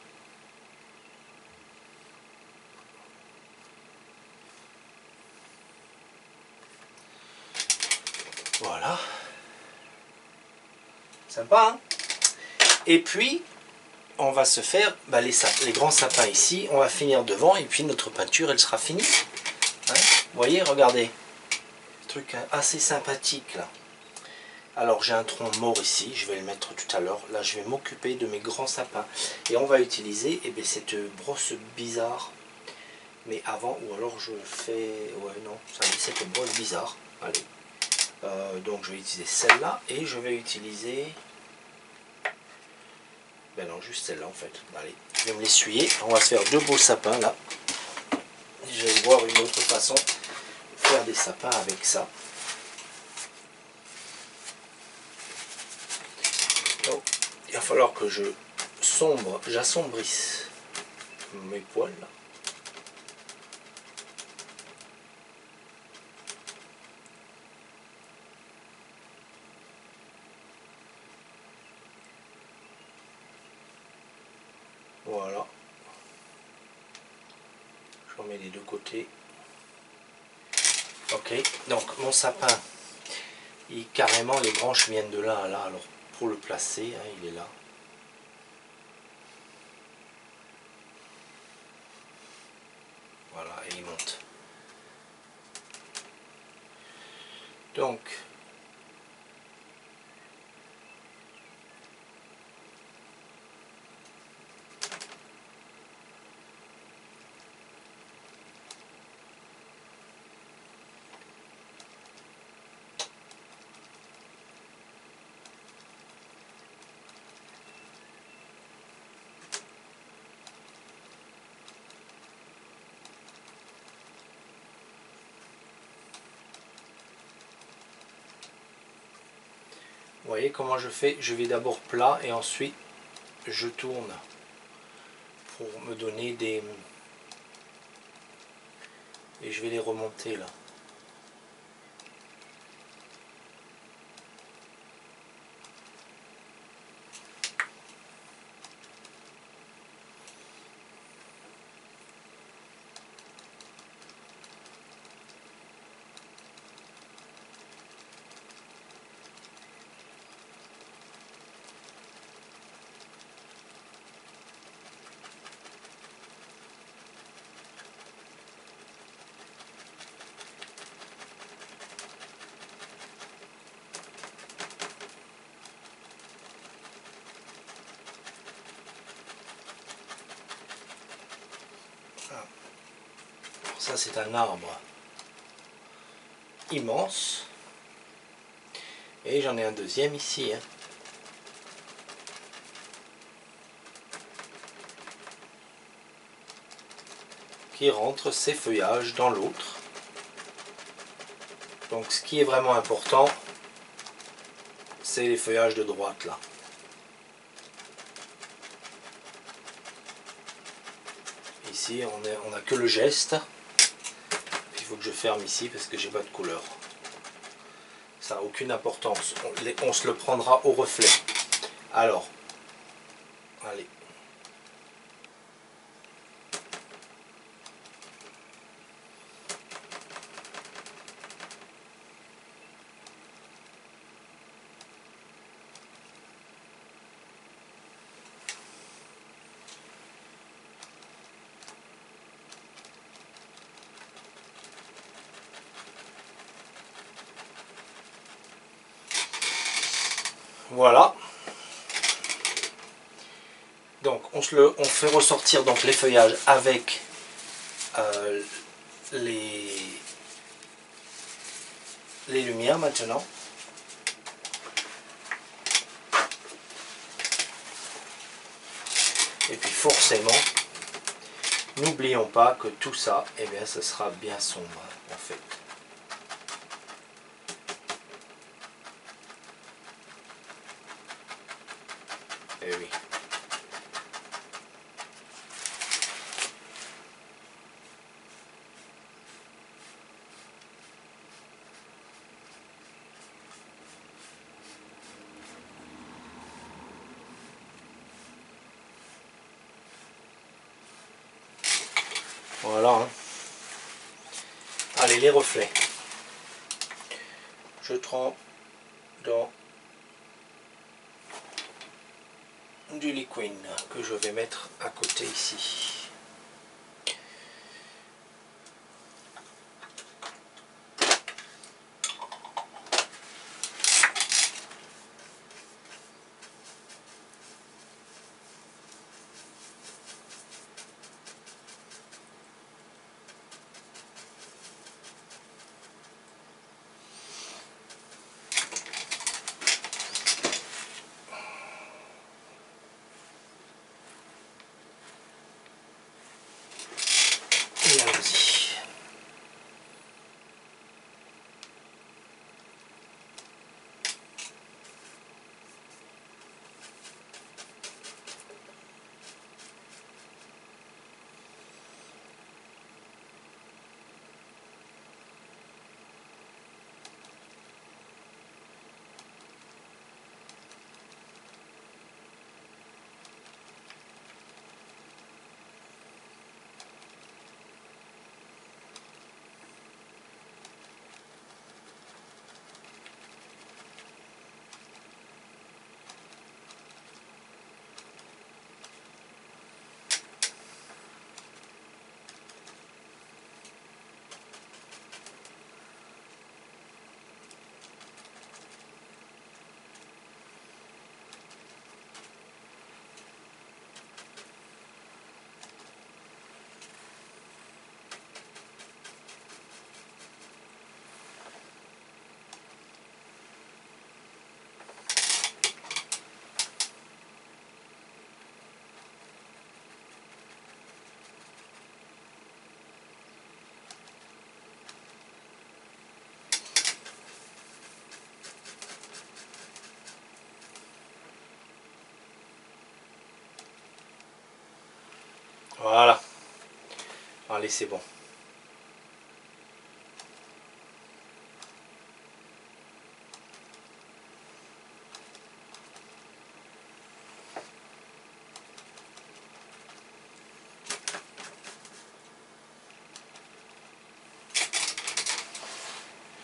Voilà. Sympa, hein? Et puis, on va se faire les grands sapins ici. On va finir devant et puis notre peinture, elle sera finie. Hein? Vous voyez, regardez. Truc assez sympathique là. Alors j'ai un tronc mort ici, je vais le mettre tout à l'heure. Là je vais m'occuper de mes grands sapins. Et on va utiliser cette brosse bizarre. Mais avant, ou alors je fais... Ouais non, ça met cette brosse bizarre. Allez. Donc je vais utiliser celle-là et je vais utiliser... Ben non, juste celle-là en fait. Allez, je vais me l'essuyer. On va se faire deux beaux sapins là. Je vais voir une autre façon de faire des sapins avec ça. Donc, il va falloir que j'assombrisse mes poils. Voilà. Je remets les deux côtés. Ok, donc mon sapin, carrément les branches viennent de là à là. Alors pour le placer, hein, il est là. Voilà, et il monte. Donc, vous voyez comment je fais? Je vais d'abord plat et ensuite je tourne pour me donner des... Et je vais les remonter là. Ça c'est un arbre immense. Et j'en ai un deuxième ici. Hein. Qui rentre ses feuillages dans l'autre. Donc ce qui est vraiment important, c'est les feuillages de droite là. Ici on n'a que le geste. Il faut que je ferme ici parce que j'ai pas de couleur. Ça n'a aucune importance. On se le prendra au reflet. Alors, allez. Voilà. Donc on fait ressortir donc les feuillages avec les lumières maintenant. Et puis forcément, n'oublions pas que tout ça, eh bien, ce sera bien sombre en fait. Eh oui. Voilà. Hein. Allez, les reflets. Je trempe dans du liquide que je vais mettre à côté ici. Et allons-y. Voilà. Allez, c'est bon.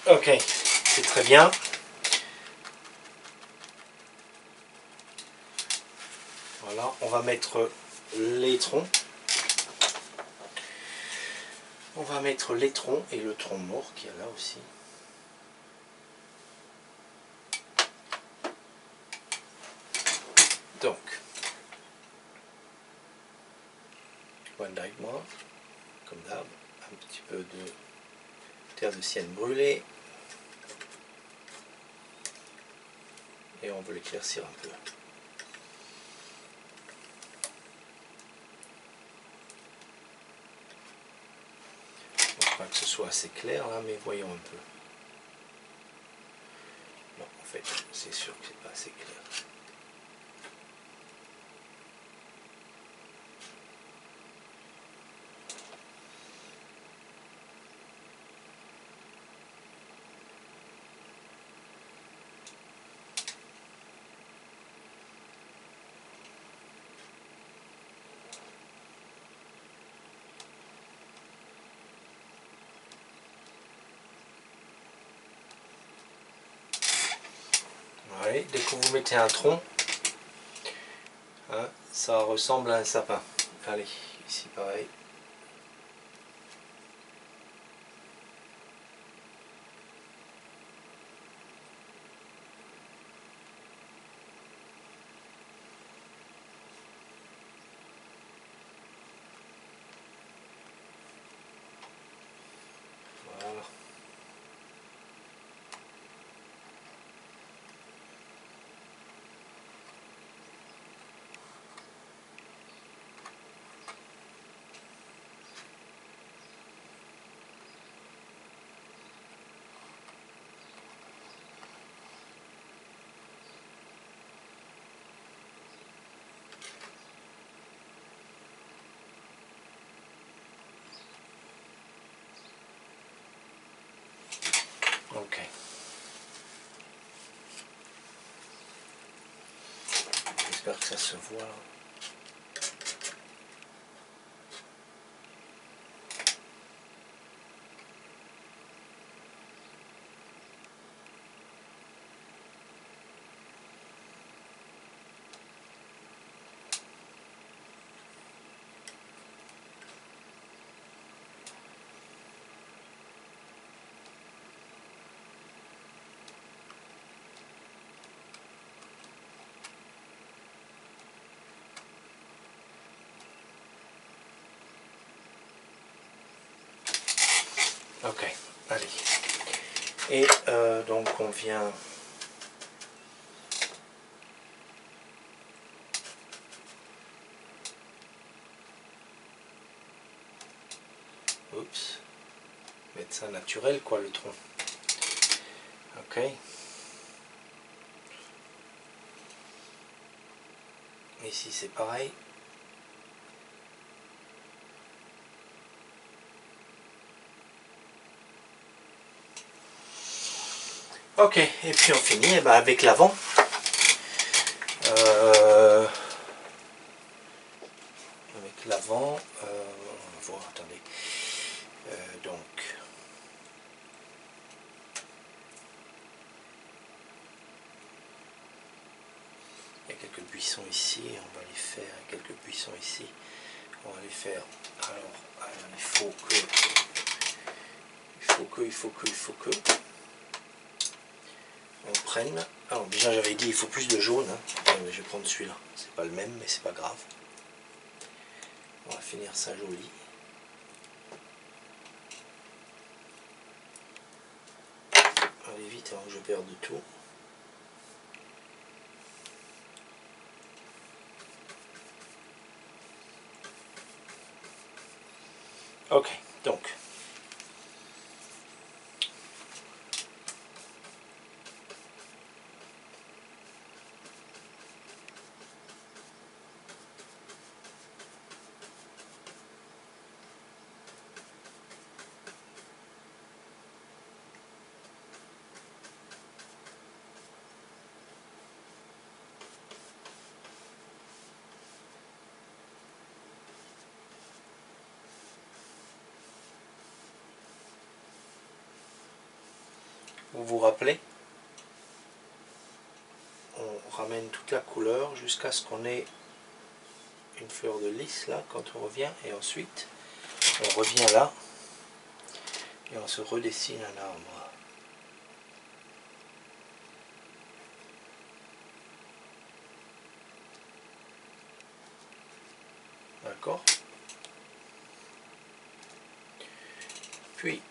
Ok, c'est très bien. Voilà, on va mettre les troncs. On va mettre les troncs et le tronc mort qui est là aussi. Donc, One Night More, comme d'hab, un petit peu de terre de sienne brûlée. Et on veut l'éclaircir un peu. Pas que ce soit assez clair là, mais voyons un peu. Non, en fait, c'est sûr que c'est pas assez clair. Ouais, dès que vous mettez un tronc, hein, ça ressemble à un sapin. Allez, ici pareil. J'espère que ça se voit. Ok, allez. Et donc on vient... Oups. Mettre ça naturel, quoi, le tronc. Ok. Ici c'est pareil. Ok, et puis on finit avec l'avant. Avec l'avant, on va voir, attendez. Donc, il y a quelques buissons ici, on va les faire, quelques buissons ici, on va les faire. Alors il faut que on prenne. Alors déjà j'avais dit il faut plus de jaune, hein. Je vais prendre celui-là, c'est pas le même mais c'est pas grave. On va finir ça joli. Allez vite avant que je perde tout. Ok, donc vous vous rappelez, on ramène toute la couleur jusqu'à ce qu'on ait une fleur de lys là quand on revient, et ensuite on revient là et on se redessine un arbre. D'accord? Puis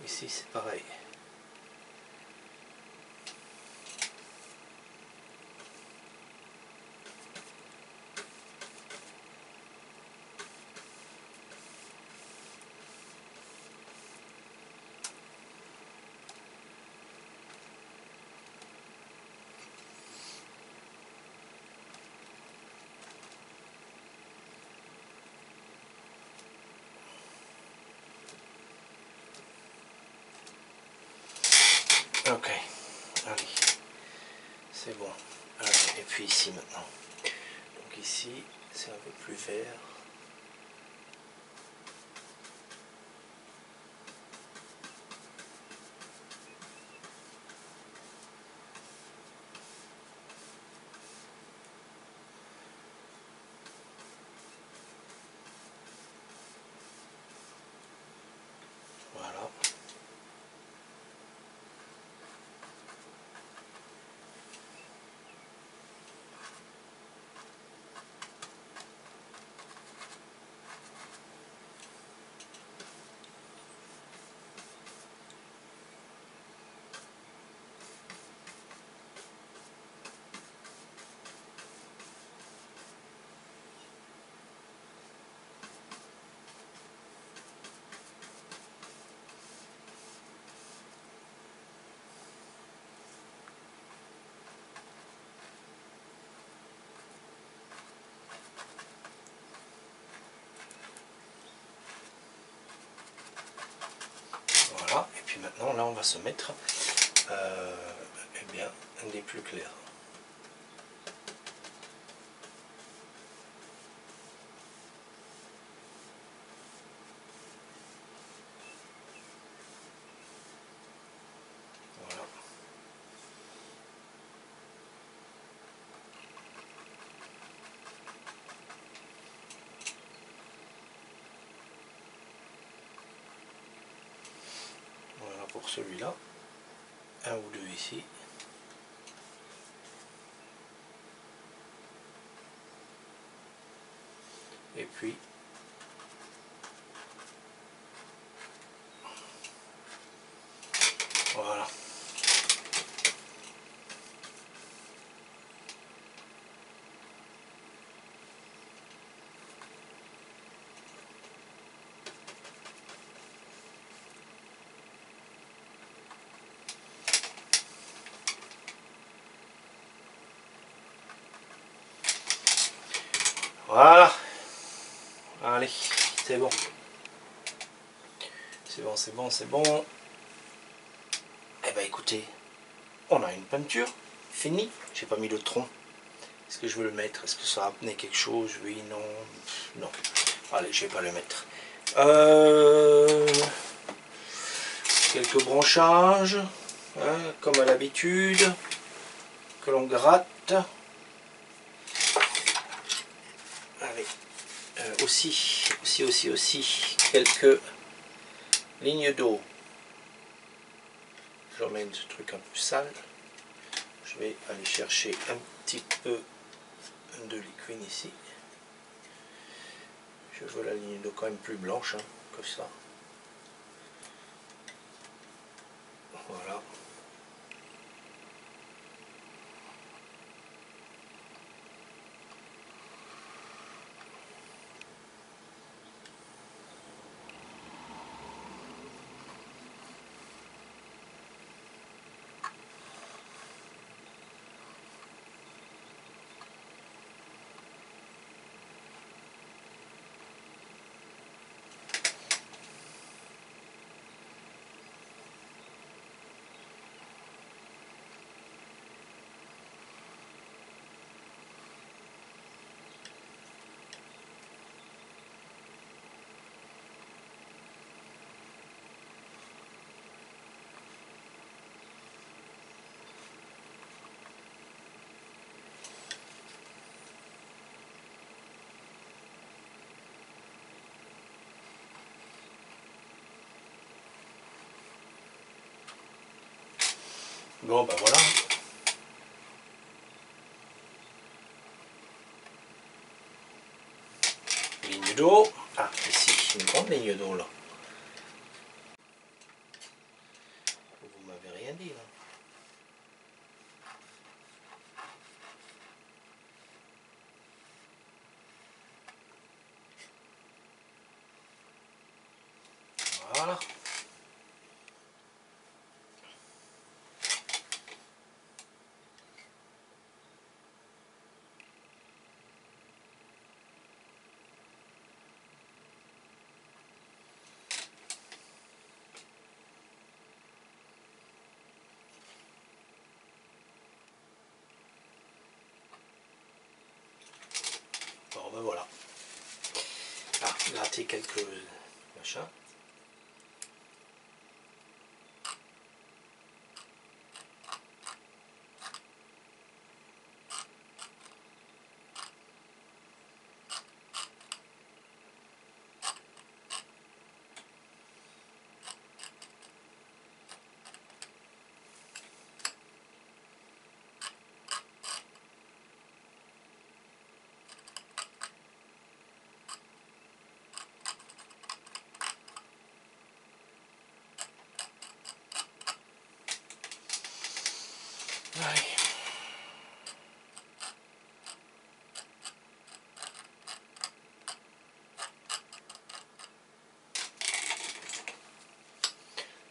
ici c'est pareil. Ok, allez, c'est bon. Allez, et puis ici maintenant. Donc ici, c'est un peu plus vert. Voilà. on va se mettre eh bien, des plus clairs. Voilà. Voilà pour celui-là. Un ou deux ici. Et puis voilà. Voilà. Allez, c'est bon. C'est bon, c'est bon, c'est bon. Eh ben écoutez, on a une peinture finie. J'ai pas mis le tronc. Est-ce que je veux le mettre? Est-ce que ça va amener quelque chose? Oui, non. Non. Allez, je vais pas le mettre. Quelques branchages, hein, comme à l'habitude, que l'on gratte. Allez, aussi, quelques lignes d'eau. J'emmène ce truc un peu sale. Je vais aller chercher un petit peu de liquide ici. Je veux la ligne d'eau quand même plus blanche hein, que ça. Voilà. Bon ben voilà. Ligne d'eau. Ah, ici, une grande ligne d'eau là. Vous m'avez rien dit là. Voilà. Bon ben voilà. Ah, gratter quelques machins. Allez.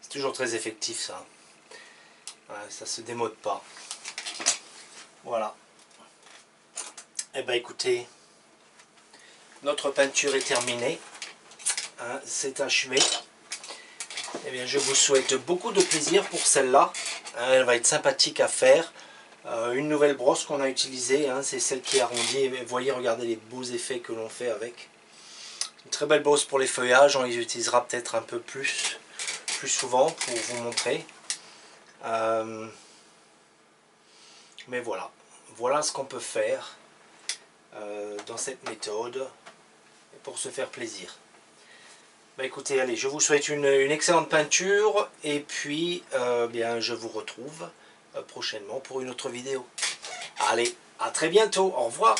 C'est toujours très effectif ça. Ouais, ça se démode pas. Voilà. Eh ben écoutez, notre peinture est terminée. Hein, c'est achevé. Eh bien, je vous souhaite beaucoup de plaisir pour celle-là. Elle va être sympathique à faire. Une nouvelle brosse qu'on a utilisée, hein, c'est celle qui est arrondie. Et vous voyez, regardez les beaux effets que l'on fait avec. Une très belle brosse pour les feuillages. On les utilisera peut-être un peu plus souvent pour vous montrer. Mais voilà ce qu'on peut faire dans cette méthode pour se faire plaisir. Bah écoutez, allez, je vous souhaite une excellente peinture et puis bien, je vous retrouve prochainement pour une autre vidéo. Allez, à très bientôt, au revoir.